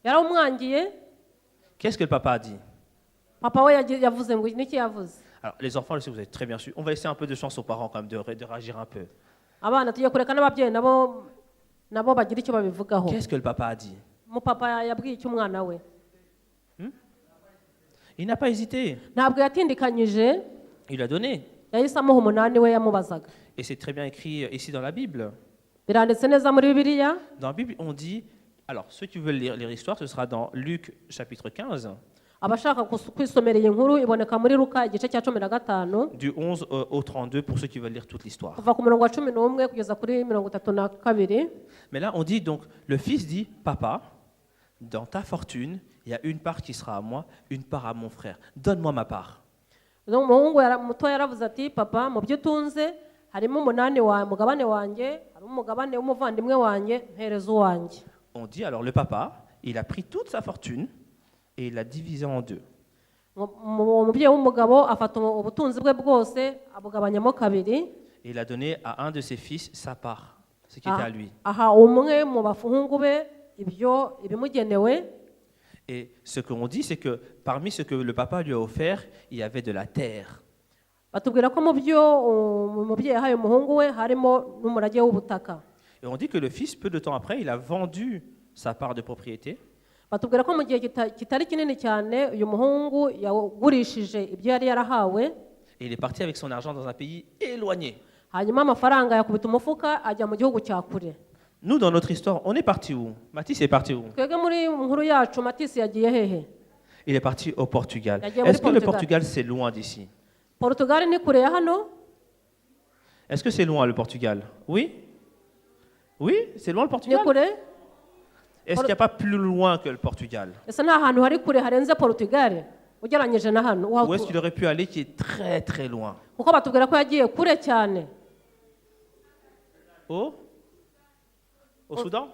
Yaramwangiye? Qu'est-ce que le papa a dit? Papa we yavuze ngo niki yavuze? Alors, les enfants, vous avez très bien su. On va laisser un peu de chance aux parents quand même de réagir un peu. abana tugiye kureka n'ababyeyi nabo bagira icyo babivugaho. Qu'est-ce que le papa a dit? Umupapa yabwiye icyo umwana we. Il n'a pas hésité. Ntabwo yatindikanyije, Il a donné. yahise amuha umunani we yamubazaga. Et c'est très bien écrit ici dans la Bible. Biranditse neza muri Bibiliya. Dans la Bible, on dit, alors ceux qui veulent lire l'histoire, ce sera dans Luc chapitre 15, Abashaka kwisomera iyi nkuru iboneka muri Luka igice cya 15 du 11 au 32 pour ceux qui veulent lire toute l'histoire. kuva ku murongo wa 11 kugeza kuri 32. Mais là, on dit donc, le fils dit, papa, dans ta fortune, il y a une part qui sera à moi, une part à mon frère. Donne-moi ma part. Donc umuhungu muto yaravuze ati papa mu byo utunze harimo umugabane wanjye, harimo umugabane w'umuvandimwe wanjye, mpereza uwanjye. On dit alors le papa, il a pris toute sa fortune et il l'a divisée en deux. Umubyeyi w'umugabo afata ubutunzi bwe bwose abugabanyamo kabiri. Et il a donné à un de ses fils sa part, ce qui était à lui. Aha umwe mu bahungu be ibyo ibimugenewe. Et ce qu'on dit, c'est que parmi ce que le papa lui a offert, il y avait de la terre. Batubwira ko mu byo umubyeyi yahaye umuhungu we harimo n'umurage w'ubutaka. Et on dit que le fils, peu de temps après, il a vendu sa part de propriété. Batubwira ko mu gihe kitari kinini cyane uyu muhungu yagurishije ibyo yari yarahawe. Et il est parti avec son argent dans un pays éloigné. Hanyuma amafaranga yakubita umufuka ajya mu gihugu cya kure. Nous, dans notre histoire, on est parti où? Mathis est parti où? Twebwe muri nkuru yacu Matisi yagiye hehe? Il est parti au Portugal. Yagiye muri Est-ce que le Portugal. Portugal, c'est loin d'ici? Portugal ni kure ya hano? Est-ce que c'est loin le Portugal? Oui? Oui, c'est loin le Ni Portugal? kure? Est-ce qu'il n'y a pas plus loin que le Portugal? Ese nta hantu hari kure harenze Portugal ugereranyije na hano? Où est-ce qu'il aurait pu aller qui est très très loin? Kuko batubwira ko yagiye kure cyane. Au Soudan?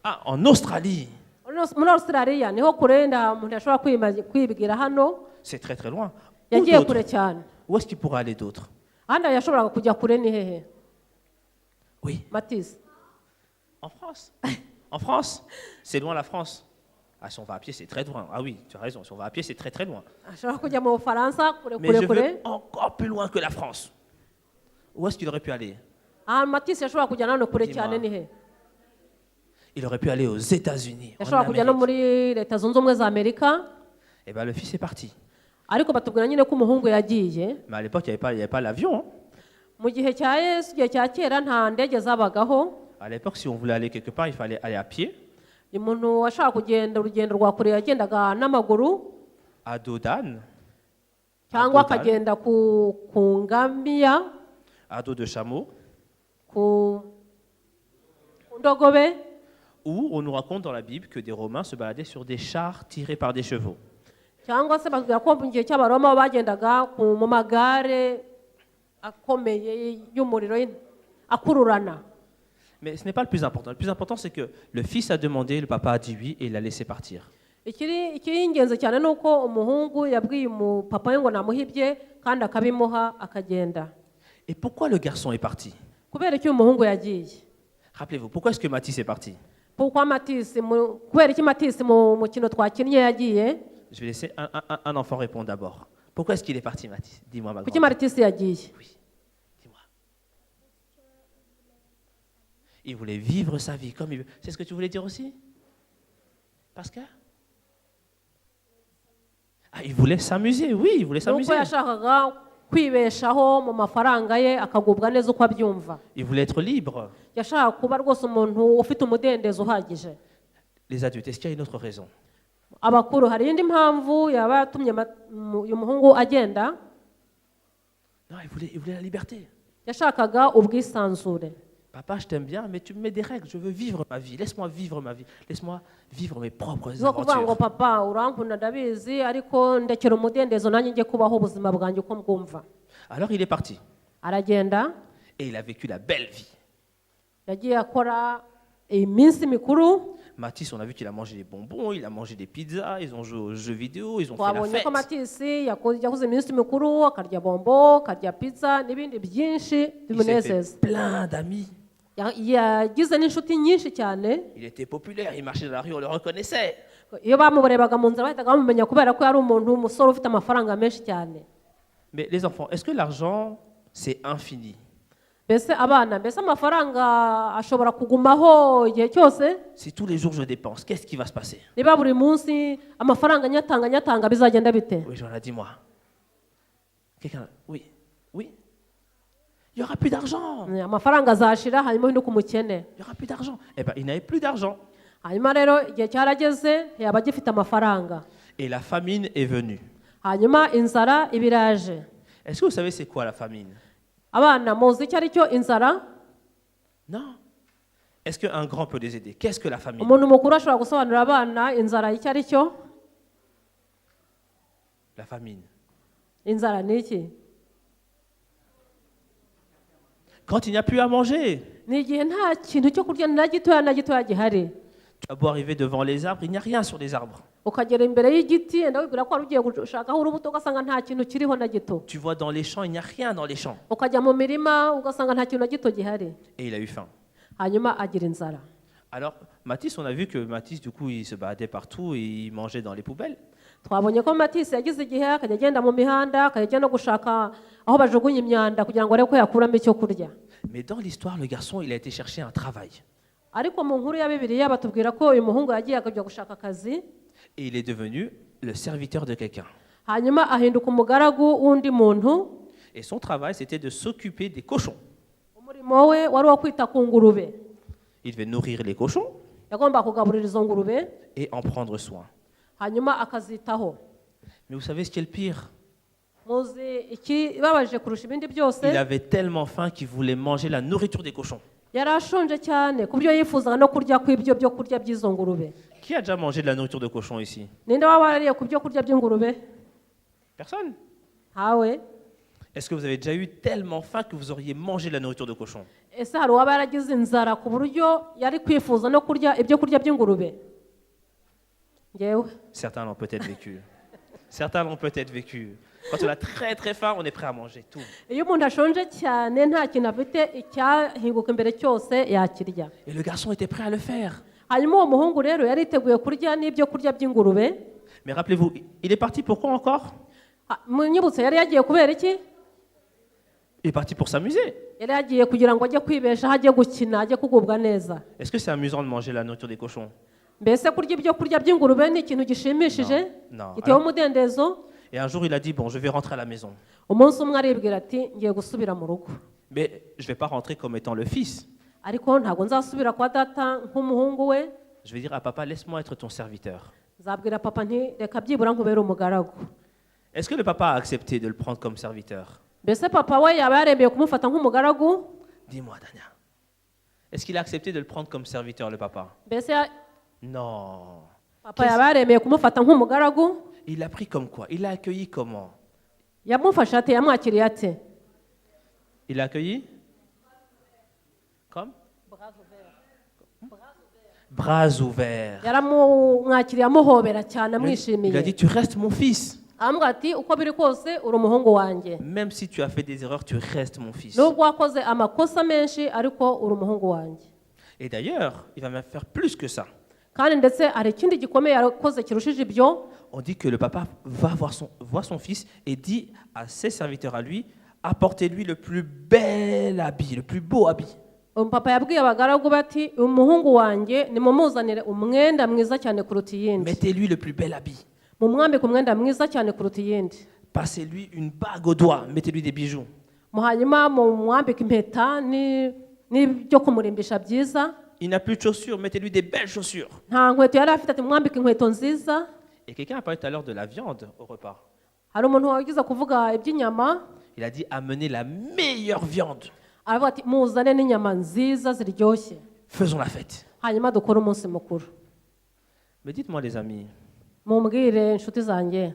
Ah, en Australie. Muri Australia niho kure nda umuntu yashobora kwibwira hano. C'est très très loin. Yagiye kure cyane. Où est-ce qu'il pourrait aller d'autre? Ahandi yashoboraga kujya kure ni hehe? Oui. Matisi. En France. En France, c'est loin la France. Ah, si on va à pied, c'est très loin. Ah oui, tu as raison, si on va à pied, c'est très très loin. Ashobora kujya mu Bufaransa kure Mais je kure veux kure. encore plus loin que la France. Où est-ce qu'il aurait pu aller? Ahantu Matisi yashobora kujya nano kure Dis-moi. cyane ni hehe? Il aurait pu aller aux États-Unis. En Yashobora kujya no Amérique. muri Leta Zunze Ubumwe za Amerika. Eh bien, le fils est parti. Ariko batubwira nyine ko umuhungu yagiye. Mais à l'époque, il n'y avait pas l'avion. Hein. Mu gihe cya Yesu, igihe cya kera nta ndege zabagaho. À l'époque, si on voulait aller quelque part, il fallait aller à pied. Umuntu washaka kugenda urugendo rwa kure yagendaga n'amaguru À Dodane, cyangwa Dodane. akagenda ku ngamiya, à dos de chameau, ku ndogobe. où on nous raconte dans la Bible que des Romains se baladaient sur des chars tirés par des chevaux. Cyangwa se batubwira ko mu gihe cy'abaroma bagendaga mu magare akomeye y'umuriro akururana. Mais ce n'est pas le plus important. Le plus important, c'est que le fils a demandé, le papa a dit oui et il l'a laissé partir. Ikiri ingenzi cyane ni uko umuhungu yabwiye umupapa we ngo namuhibye kandi akabimuha akagenda. Et pourquoi le garçon est parti? Kubera iki umuhungu yagiye? Rappelez-vous, pourquoi est-ce que Mathis est parti? Kubera iki Matisi mu mukino twakinnye yagiye? Je vais laisser un enfant répondre d'abord. Pourquoi est-ce qu'il est parti, Mathis? Dis-moi, ma Kuki grande. Matisi yagiye? Dis-moi. Il voulait vivre sa vie comme il veut. C'est ce que tu voulais dire aussi? Pascal? Ah, il voulait s'amuser, oui, il voulait Nuko s'amuser. yashakaga kwibeshaho mu mafaranga ye akagubwa neza uko abyumva. Il voulait être libre. Yashaka kuba rwose umuntu ufite umudendezo uhagije. Les adultes, est-ce qu'il y a une autre raison? Abakuru hari indi mpamvu yaba yatumye uyu muhungu agenda? Non, il voulait la liberté. Yashakaga ubwisanzure. Papa, je t'aime bien, mais tu me mets des règles. Je veux vivre ma vie. Laisse-moi vivre ma vie. Laisse-moi vivre mes propres Zo kuvuga ngo aventures. papa urankunda ndabizi ariko ndekera umudendezo nanjye njye kubaho ubuzima bwanjye uko mbwumva. Alors il est parti. Aragenda Et il a vécu la belle vie. yagiye akora iminsi mikuru. Mathis, on a vu qu'il a mangé des bonbons, il a mangé des pizzas, ils ont joué aux jeux vidéo, ils ont fait la Twabonye fête. ko Matisi yakoze iminsi mikuru akarya bombo akarya pizza n'ibindi byinshi Il s'est bimunezeza. fait plein d'amis. Yagize n'inshuti nyinshi cyane. Il était populaire, il marchait dans la rue, on le reconnaissait. Iyo bamurebaga mu nzira bahitaga bamumenya kubera ko yari umuntu w'umusore ufite amafaranga menshi cyane. Mais les enfants, est-ce que l'argent, c'est infini? mbese abana mbese amafaranga ashobora kugumaho igihe cyose Si tous les jours je dépense, qu'est-ce qui va se passer? niba buri munsi amafaranga nyatanga bizagenda bite? Oui, Johanna, dis-moi. Quelqu'un? Oui. Oui. Il n'y aura plus d'argent. amafaranga azashira hanyuma uhinduke umukene. Il n'y aura plus d'argent. Eh bien, il n'avait plus d'argent. hanyuma rero igihe cyarageze ntiyaba agifite amafaranga. Et la famine est venue. hanyuma inzara iba iraje. Est-ce que vous savez c'est quoi la famine? abana muzi icyo ari cyo inzara? Non. Est-ce qu'un grand peut les aider? Qu'est-ce que la famine? umuntu mukuru ashobora gusobanurira abana inzara icyo ari cyo? La famine. inzara ni iki? Quand il n'y a plus à manger. ni igihe nta kintu cyo kurya na gitoya gihari. Tu as beau arriver devant les arbres, il n'y a rien sur les arbres. ukagera imbere y'igiti wenda wibwira ko wari ugiye gushakaho urubuto ugasanga nta kintu kiriho na gito. Tu vois dans les champs, il n'y a rien dans les champs. ukajya mu mirima ugasanga nta kintu na gito gihari. Et il a eu faim. hanyuma agira inzara. Alors, Mathis, on a vu que Mathis, du coup, il se baladait partout et il mangeait dans les poubelles. twabonye ko Matisi yagize igihe akajya agenda mu mihanda akajya no gushaka aho bajugunya imyanda kugira ngo arebe ko yakuramo icyo kurya. Mais dans l'histoire, le garçon, il a été chercher un travail. ariko mu nkuru ya Bibiliya batubwira ko uyu muhungu yagiye akajya gushaka akazi. Et il est devenu le serviteur de quelqu'un. hanyuma ahinduka umugaragu w'undi muntu. Et son travail, c'était de s'occuper des cochons. umurimo we wari uwo kwita ku ngurube. Il devait nourrir les cochons yagomba kugaburira izo ngurube et en prendre soin. hanyuma akazitaho. Mais vous savez ce qui est le pire? muzi ikibabaje kurusha ibindi byose? Il avait tellement faim qu'il voulait manger la nourriture des cochons. yari ashonje cyane ku buryo yifuzaga no kurya kw'ibyo byo kurya by'izo ngurube. Qui a déjà mangé de la nourriture de cochon ici? ninde waba warariye ku byo kurya by'ingurube? Personne. ntawe. Est-ce que vous avez déjà eu tellement faim que vous auriez mangé de la nourriture de cochon? ese hari uwaba yaragize inzara ku buryo yari kwifuza no kurya ibyo kurya by'ingurube? ngewe. Certains l'ont peut-être vécu. Certains l'ont peut-être vécu. Quand on a très très faim, on est prêt à manger tout. iyo umuntu ashonje cyane nta kintu afite icyahinguka imbere cyose yakirya. Et le garçon était prêt à le faire. hanyuma uwo muhungu rero yari yiteguye kurya n'ibyo kurya by'ingurube. Mais rappelez-vous, il est parti pour quoi encore? munyibutse yari yagiye kubera iki? Il est parti pour s'amuser. yari yagiye kugira ngo ajye kwibeshaho ajye gukina ajye kugubwa neza. Est-ce que c'est amusant de manger la nourriture des cochons? mbese kurya ibyo kurya by'ingurube ni ikintu gishimishije? Non. gitewe Alors- umudendezo? Et un jour, il a dit, bon, je vais rentrer à la maison. umunsi umwe aribwira ati ngiye gusubira mu rugo. Mais je ne vais pas rentrer comme étant le fils. ariko ntabwo nzasubira kwa data nk'umuhungu we. Je vais dire à papa, laisse-moi être ton serviteur. nzabwira papa nti reka byibura nkubere umugaragu. Est-ce que le papa a accepté de le prendre comme serviteur? mbese papa we yaba yaremeye kumufata nk'umugaragu? Dis-moi, Dania. Est-ce qu'il a accepté de le prendre comme serviteur, le papa? mbese Non. papa yaba yaremeye kumufata nk'umugaragu? Il l'a pris comme quoi? Il l'a accueilli comment? yamufashe ate? yamwakiriye ate? Il l'a accueilli? Comme? Bras ouverts. yaramwakiriye amuhobera cyane Il a amwishimiye. dit, tu restes mon fils. arambwira ati uko biri kose uri umuhungu wanjye. Même si tu as fait des erreurs, tu restes mon fils. nubwo wakoze amakosa menshi ariko uri umuhungu wanjye. Et d'ailleurs, il va même faire plus que ça. kandi ndetse hari ikindi gikomeye yakoze kirushije ibyo. On dit que le papa va voir son fils et dit à ses serviteurs à lui, apportez-lui le plus bel habit, le plus beau habit. papa yabwiye abagaragu bati umuhungu wanjye nimumuzanire umwenda mwiza cyane kuruta iyindi. Mettez-lui le plus bel habit. mumwambike umwenda mwiza cyane kuruta iyindi. Passez-lui une bague au doigt, mettez-lui des bijoux. hanyuma mumwambike impeta n'ibyo kumurimbisha byiza. Il n'a plus de chaussures, mettez-lui des belles chaussures. nta nkweto yari afite ati mwambike inkweto nziza. Et quelqu'un a parlé tout à l'heure de la viande au repas. hari umuntu wagize kuvuga iby'inyama. Il a dit amenez la meilleure viande. aravuga ati muzane n'inyama nziza ziryoshye. Faisons la fête. hanyuma dukore umunsi mukuru. Mais dites-moi les amis, mumbwire inshuti zanjye,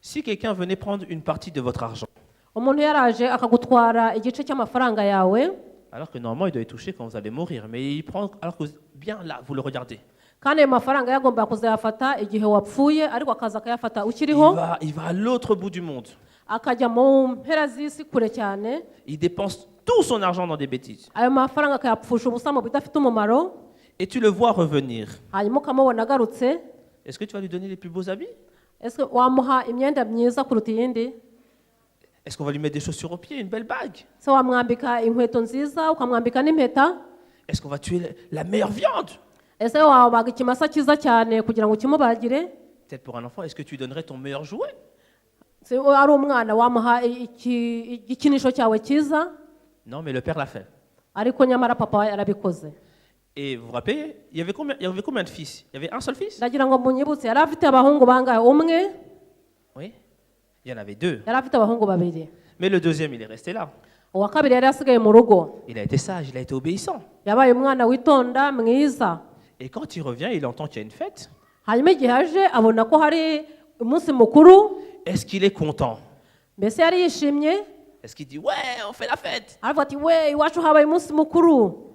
si quelqu'un venait prendre une partie de votre argent, umuntu yaraje akagutwara igice cy'amafaranga yawe, alors que normalement il doit y toucher quand vous allez mourir, mais il prend alors que bien là, vous le regardez. kandi ayo mafaranga yagomba kuzayafata igihe wapfuye, ariko akaza akayafata ukiriho, Il va à l'autre bout du monde. akajya mu mpera z'isi kure cyane, Il dépense tout son argent dans des bêtises. ayo mafaranga akayapfusha ubusa mu bidafite umumaro, Et tu le vois revenir. hanyuma ukamubona agarutse. Est-ce que tu vas lui donner les plus beaux habits? ese wamuha imyenda myiza kuruta iyindi? Est-ce qu'on va lui mettre des chaussures aux pieds, une belle bague? se wamwambika inkweto nziza ukamwambika n'impeta? Est-ce qu'on va tuer la meilleure viande? Ese wabaga ikimasa cyiza cyane kugira ngo ukimubagire? Peut-être pour un enfant, est-ce que tu donnerais ton meilleur jouet? Se ari umwana wamuha igikinisho cyawe cyiza? Non, mais le père l'a fait. Ariko nyamara papa yarabikoze. Et vous vous rappelez, il y avait combien de fils? Il y avait un seul fils? Ndagira ngo munyibutse yari afite abahungu bangahe? Umwe? Oui. Il y en avait deux. Yari afite abahungu babiri. Mais le deuxième, il est resté là. Uwa kabiri yari asigaye mu rugo. Il a été sage, il a été obéissant. Yabaye umwana witonda mwiza. Et quand il revient, il entend qu'il y a une fête. Hanyuma igihe aje abona ko hari umunsi mukuru. Est-ce qu'il est content? Mbese yari yishimye? Est-ce qu'il dit, ouais, on fait la fête? Aravuga ati we iwacu habaye umunsi mukuru.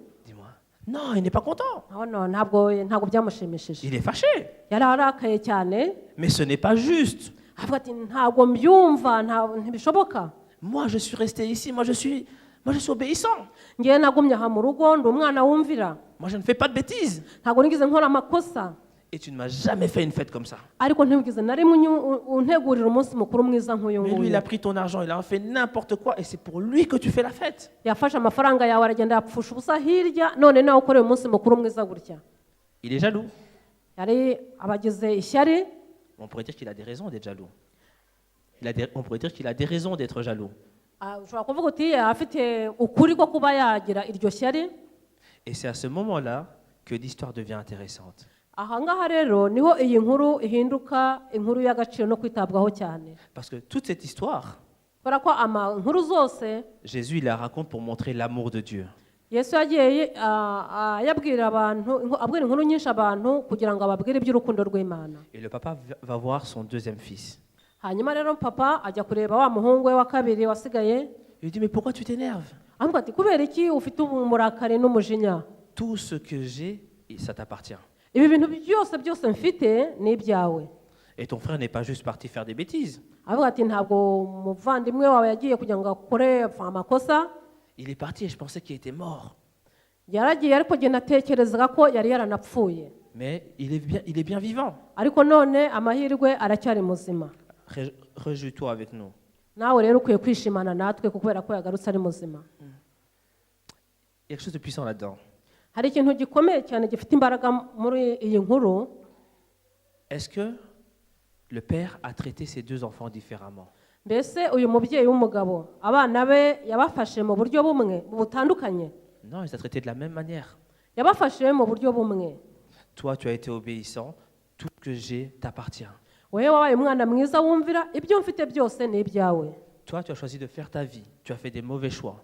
Non, il n'est pas content. Ntabwo byamushimishije. Il est fâché. Yari arakaye cyane. Mais ce n'est pas juste. Aravuga ati ntabwo mbyumva, ntibishoboka. Moi, je suis resté ici. Moi, je suis obéissant. Ngiye nagumye aha mu rugo ndi umwana wumvira. Moi, je ne fais pas de bêtises. Ntabwo nigeze nkora amakosa. Et tu ne m'as jamais fait une fête comme ça. Ariko ntigeze na rimwe untegurira umunsi mukuru mwiza nk'uyu Mais lui, nguyu. il a pris ton argent, il a fait n'importe quoi, et c'est pour lui que tu fais la fête. Yafashe amafaranga yawe aragenda yapfusha ubusa hirya, none nawe ukoreye umunsi mukuru mwiza gutya. Il est jaloux. Yari abagize ishyari. On pourrait dire qu'il a des raisons d'être jaloux. On pourrait dire qu'il a des raisons d'être jaloux. Ushobora kuvuga uti afite ukuri ko kuba yagira iryo shyari. Et c'est à ce moment-là que l'histoire devient intéressante. Aha ngaha rero niho iyi nkuru ihinduka inkuru y'agaciro no kwitabwaho cyane. Parce que toute cette histoire, kubera ko inkuru zose Jésus il la raconte pour montrer l'amour de Dieu. Yesu yagiye yabwira abantu, abwira inkuru nyinshi abantu kugira ngo ababwire iby'urukundo rw'Imana. Et le papa va voir son deuxième fils. Hanyuma rero papa ajya kureba wa muhungu we wa kabiri wasigaye. Il lui dit, mais pourquoi tu t'énerves? Amuga ati kubera iki ufite umurakari n'umujinya? Tout ce que j'ai, ça t'appartient. Ibi bintu byose mfite ni ibyawe. Et ton frère n'est pas juste parti faire des bêtises. Avuga ati ntabwo umuvandimwe wawe yagiye kugira ngo akore amakosa. Il est parti et je pensais qu'il était mort. Yaragiye ariko jye natekerezaga ko yari yaranapfuye. Mais il est bien vivant. Ariko none amahirwe aracyari muzima. Réjouis-toi avec nous. Nawe rero ukwiye kwishimana natwe kubera ko yagarutse ari muzima. Il y a quelque chose de puissant là-dedans. Hari ikintu gikomeye cyane gifite imbaraga muri iyi nkuru. Est-ce que le père a traité ses deux enfants différemment? Mbese uyu mubyeyi w'umugabo abana be yabafashe mu buryo bumwe butandukanye? Non, il les a traités de la même manière. Yabafashe mu buryo bumwe. Toi, tu as été obéissant. Tout ce que j'ai t'appartient. Wewe wabaye umwana mwiza wumvira, ibyo mfite byose ni ibyawe. Toi, tu as choisi de faire ta vie. Tu as fait des mauvais choix.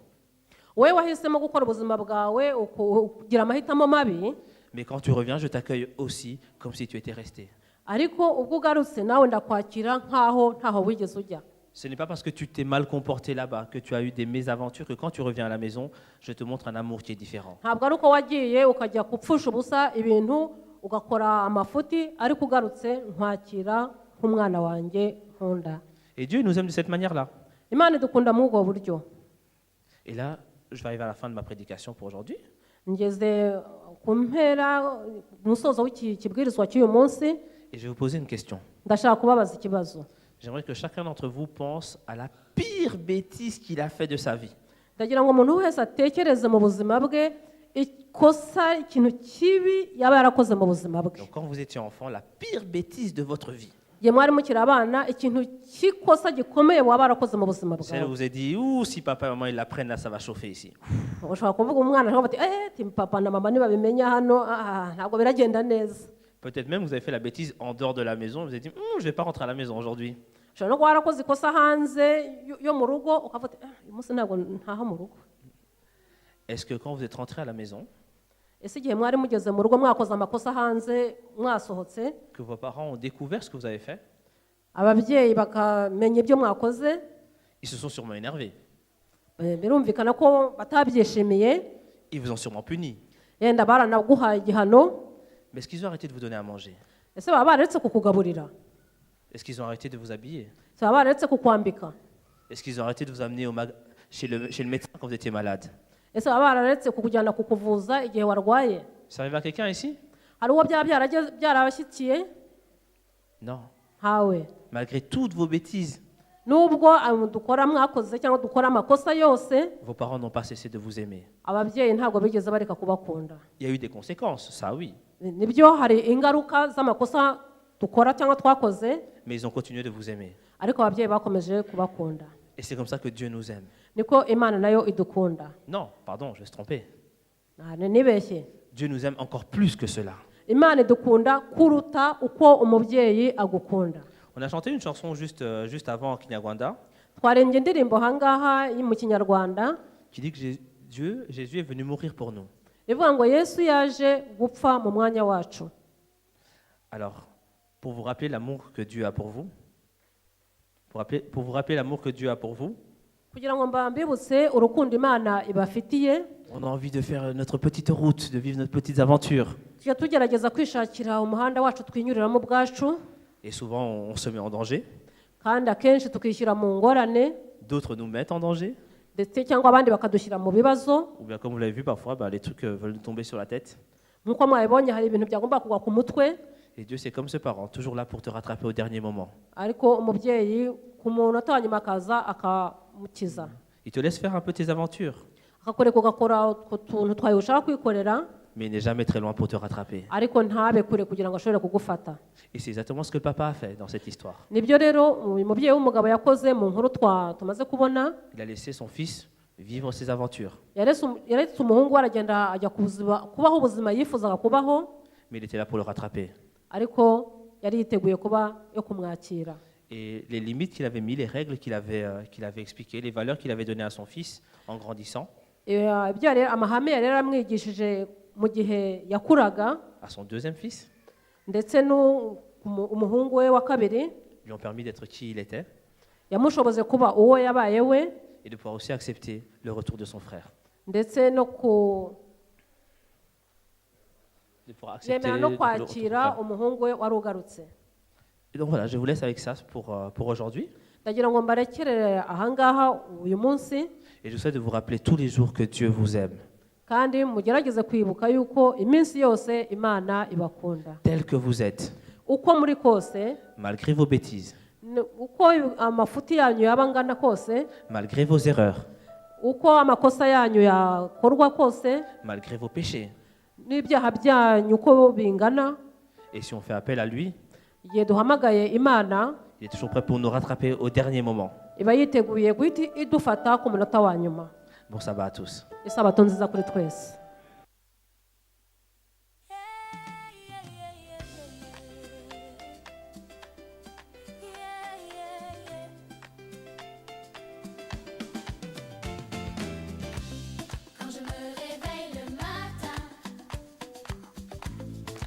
Wewe wahisemo gukora ubuzima bwawe ugira amahitamo mabi. Mais quand tu reviens, je t'accueille aussi comme si tu étais resté. Ariko ubwo ugarutse nawe ndakwakira nkaho ntaho wigeze ujya. Ce n'est pas parce que tu t'es mal comporté là-bas, que tu as eu des mésaventures, que quand tu reviens à la maison, je te montre un amour qui est différent. Ntabwo ari uko wagiye ukajya kupfusha ubusa ibintu ugakora amafuti, ariko ugarutse nkwakira nk'umwana wanjye nkunda. Et Dieu nous aime de cette manière-là. Imana idukunda muri ubwo buryo. Et là, je vais arriver à la fin de ma prédication pour aujourd'hui. Ngeze ku mpera umusozo w'iki kibwirizwa cy'uyu munsi. Et je vais vous poser une question. Ndashaka kubabaza ikibazo. J'aimerais que chacun d'entre vous pense à la pire bêtise qu'il a fait de sa vie. Ndagira ngo umuntu wese atekereze mu buzima bwe ikosa ikintu kibi yaba yarakoze mu buzima bwe. Donc quand vous étiez enfant, la pire bêtise de votre vie. Ye mwari mukiri abana ikintu kikosa gikomeye waba warakoze mu buzima bwawe. Celle où vous avez dit, ouh, si papa et maman ils l'apprennent là, ça va chauffer ici. Ushobora kuvuga umwana akavuga ati papa na mama nibabimenya hano ntabwo biragenda neza. Peut-être même vous avez fait la bêtise en dehors de la maison, vous avez dit, je vais pas rentrer à la maison aujourd'hui. Ushobora no kuba warakoze ikosa hanze yo mu rugo ukavuga uyu munsi ntabwo ntaha mu rugo. Est-ce que quand vous êtes rentré à la maison, ese igihe mwari mugeze mu rugo mwakoze amakosa hanze mwasohotse, que vos parents ont découvert ce que vous avez fait, ababyeyi bakamenya ibyo mwakoze, ils se sont sûrement énervés. Birumvikana ko batabyishimiye. Ils vous ont sûrement puni. Yenda baranaguhaye igihano. Mais est-ce qu'ils ont arrêté de vous donner à manger? Ese baba baretse kukugaburira? Est-ce qu'ils ont arrêté de vous habiller? Ese baba baretse kukwambika? Est-ce qu'ils ont arrêté de vous amener chez le médecin quand vous étiez malade? Ese baba baretse kukujyana kukuvuza igihe warwaye? Ça arrive à quelqu'un ici? Hari uwo byarabashyikiye? Non. Hawe. Malgré toutes vos bêtises, nubwo dukora mwakoze cyangwa dukora amakosa yose vos parents n'ont pas cessé de vous aimer. ababyeyi ntabwo bigeze bareka kubakunda. Il y a eu des conséquences, ça oui, Nibyo hari ingaruka z'amakosa dukora cyangwa twakoze, mais ils ont continué de vous aimer. ariko ababyeyi bakomeje kubakunda. Et c'est comme ça que Dieu nous aime. Niko Imana nayo idukunda. Non, pardon, je me suis trompé. Nibeshye. Dieu nous aime encore plus que cela. Imana idukunda kuruta uko umubyeyi agukunda. On a chanté une chanson juste avant Kinyarwanda Twarembye indirimbo ahangaha mu Kinyarwanda qui dit que Jésus est venu mourir pour nous. ivuga ngo Yesu yaje gupfa mu mwanya wacu. Alors, pour vous rappeler l'amour que Dieu a pour vous, pour vous rappeler l'amour que Dieu a pour vous, Kugira ngo mbibutse urukundo Imana ibafitiye, on a envie de faire notre petite route, de vivre notre petite aventure. tujya tugerageza kwishakira umuhanda wacu twinyuriramo ubwacu, Et souvent, on se met en danger. kandi akenshi tukishyira mu ngorane, D'autres nous mettent en danger. ndetse cyangwa abandi bakadushyira mu bibazo. Ou bien, comme vous l'avez vu, parfois, les trucs veulent nous tomber sur la tête. Nk'uko mwabibonye hari ibintu byagomba kugwa ku mutwe, Et Dieu, c'est comme ce parent, toujours là pour te rattraper au dernier moment. ariko umubyeyi ku munota wa nyuma akaza akamukiza, Il te laisse faire un peu tes aventures, akakureka ugakora utwo tuntu twawe ushaka kwikorera, mais il n'est jamais très loin pour te rattraper. ariko ntabe kure kugira ngo ashobore kugufata. Et c'est exactement ce que le papa a fait dans cette histoire. Nibyo rero uyu mubyeyi w'umugabo yakoze mu nkuru tumaze kubona. Il a laissé son fils vivre ses aventures. Yaretse umuhungu we aragenda ajya kubaho ubuzima yifuzaga kubaho, Mais il était là pour le rattraper. ariko yari yiteguye kuba yo kumwakira. Et les limites qu'il avait mis, les règles qu'il avait expliquées, les valeurs qu'il avait données à son fils en grandissant, Amahame yari yaramwigishije mu gihe yakuraga, à son deuxième fils, ndetse umuhungu we wa kabiri, lui ont permis d'être qui il était yamushoboze kuba uwo yabaye we, et de pouvoir aussi accepter le retour de son frère. ndetse no De pouvoir accepter yemera no le retour de son kwakira frère. umuhungu we wari ugarutse. Et donc voilà, je vous laisse avec ça pour aujourd'hui. Ndagira ngo mbarekere ahangaha uyu munsi, Et je souhaite de vous rappeler tous les jours que Dieu vous aime, kandi mugerageze kwibuka yuko iminsi yose Imana ibakunda. tel que vous êtes, Uko muri kose, malgré vos bêtises, uko amafuti yanyu yaba angana kose, malgré vos erreurs, uko amakosa yanyu yakorwa kose, malgré vos péchés. n'ibyaha byanyu uko bingana, Et si on fait appel à lui, igihe duhamagaye Imana, il est toujours prêt pour nous rattraper au dernier moment. iba yiteguye guhita idufata ku munota wa nyuma. Bon sabbat à tous. Isabato nziza kuri twese. Quand je me réveille le matin,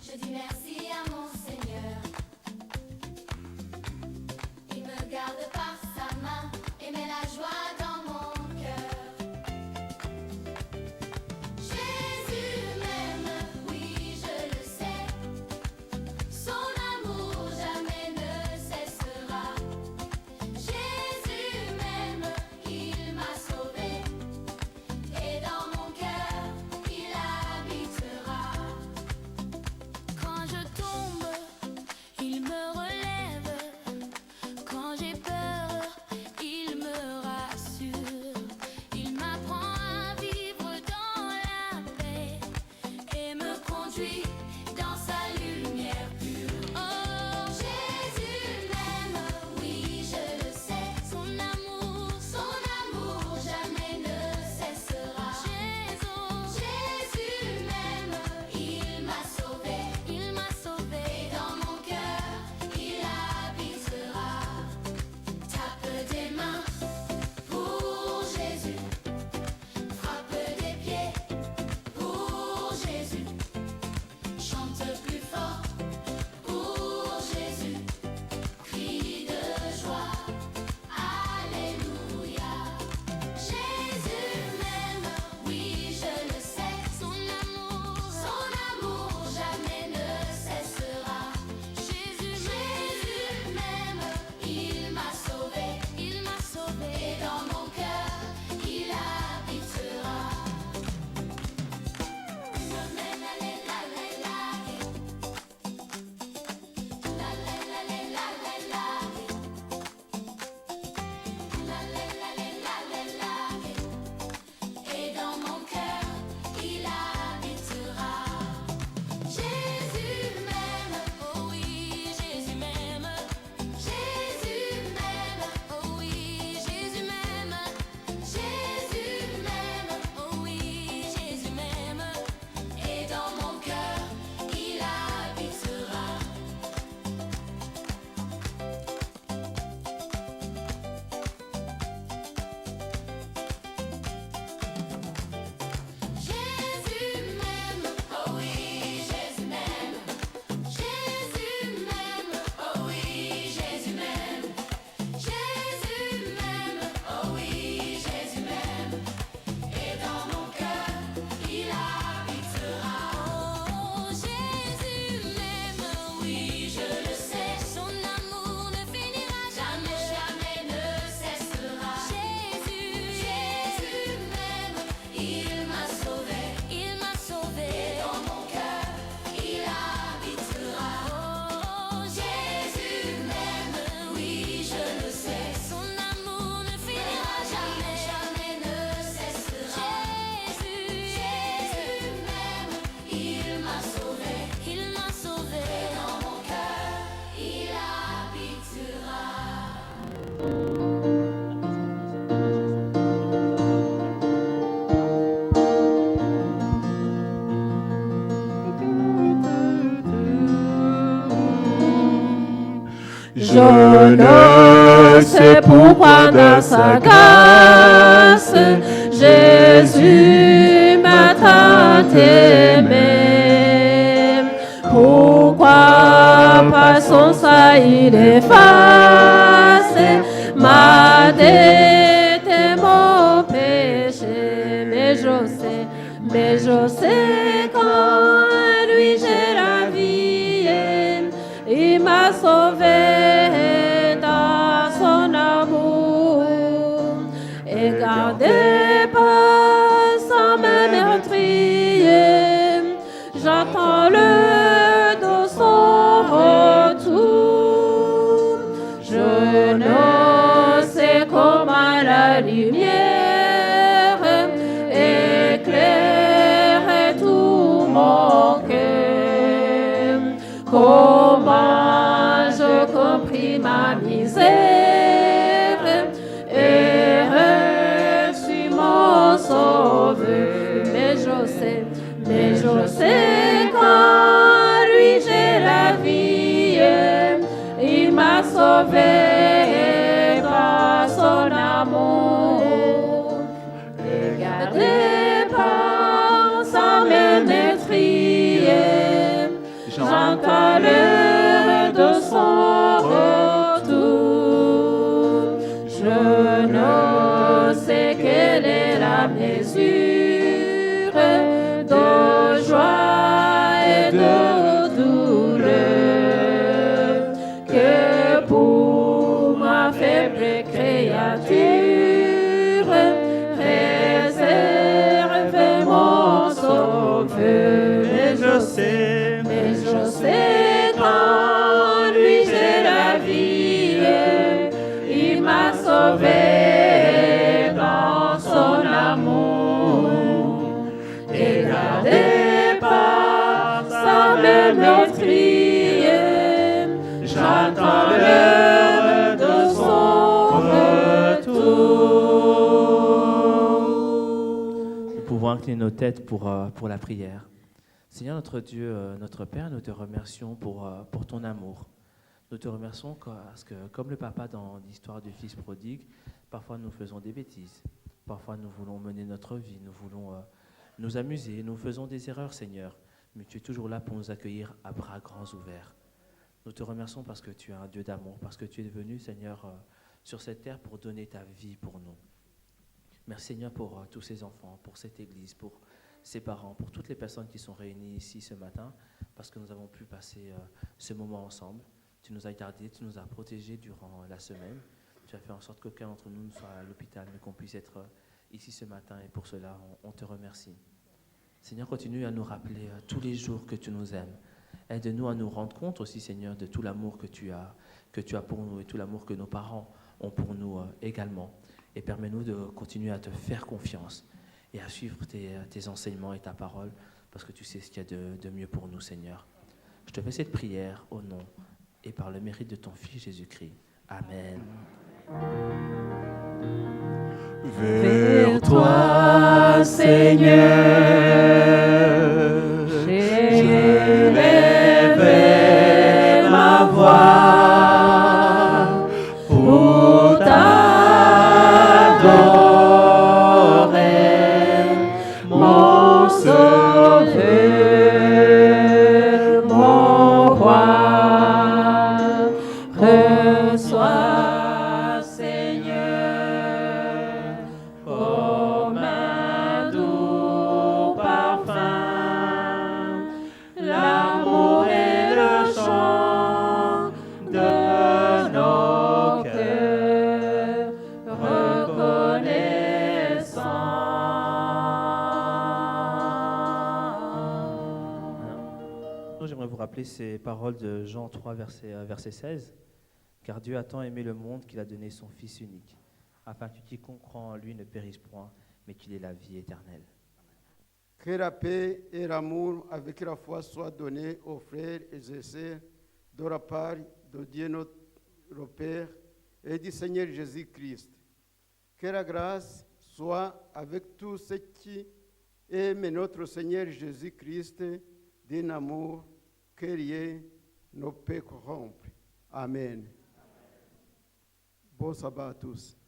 je dis merci à mon Seigneur. Il me garde par sa main et met la joie dans mon cœur. J'ai Je ne sais pourquoi dans sa grâce, Jésus m'a tant aimé. Pourquoi par son sang il efface ma dette et mon péché. Mais je sais qu'en lui j'ai la vie. Il m'a sauvé dans son amour et gardé par sa main meurtrière. J'attends le de son retour. Je ne sais comment la lumière éclaire tout mon cœur. Comment je compris ma misère et reçu mon sauveur. Mais je sais qu'en lui j'ai la vie. Il m'a sauvé par son amour et gardé par sa main meurtrière. J'entends l'heure de son retour. Je ne sais quelle est la mesure de joie et de douleur que pour ma faible créature réserve mon sauveur. Mais je sais qu'en lui j'ai la vie. Il m'a sauvé par son amour et gardé par sa main meurtrière. J'attends l'heure de son retour. Nous pouvons incliner nos têtes pour la prière. Seigneur notre Dieu, notre Père, nous te remercions pour ton amour. Nous te remercions parce que, comme le papa dans l'histoire du fils prodigue, parfois nous faisons des bêtises, parfois nous voulons mener notre vie, nous voulons nous amuser, nous faisons des erreurs, Seigneur, mais tu es toujours là pour nous accueillir à bras grands ouverts. Nous te remercions parce que tu es un Dieu d'amour, parce que tu es venu, Seigneur, sur cette terre pour donner ta vie pour nous. Merci, Seigneur, pour tous ces enfants, pour cette église, pour ses parents, pour toutes les personnes qui sont réunies ici ce matin, parce que nous avons pu passer ce moment ensemble. Tu nous as gardés, tu nous as protégés durant la semaine. Tu as fait en sorte qu'aucun d'entre nous ne soit à l'hôpital, mais qu'on puisse être ici ce matin. Et pour cela, on te remercie. Seigneur, continue à nous rappeler tous les jours que tu nous aimes. Aide-nous à nous rendre compte aussi, Seigneur, de tout l'amour que tu as pour nous et tout l'amour que nos parents ont pour nous également. Et permets-nous de continuer à te faire confiance et à suivre tes enseignements et ta parole, parce que tu sais ce qu'il y a de mieux pour nous, Seigneur. Je te fais cette prière au nom et par le mérite de ton Fils Jésus-Christ. Amen. Vers toi, Seigneur, j'élèverai ma voix pour t'adorer, mon Sauveur, mon Roi. Reçois, Seigneur, comme un doux parfum, l'amour et le chant de nos cœurs reconnaissants. Nous, j'aimerais vous rappeler ces paroles de Jean 3, verset 16. Car Dieu a tant aimé le monde qu'il a donné son Fils unique, afin que quiconque croit en lui ne périsse point, mais qu'il ait la vie éternelle. Que la paix et l'amour avec la foi soient donnés aux frères et aux sœurs de la part de Dieu notre Père et du Seigneur Jésus-Christ. Que la grâce soit avec tous ceux qui aiment notre Seigneur Jésus-Christ d'un amour que rien ne peut corrompre. Amen. Bon sabbat à tous.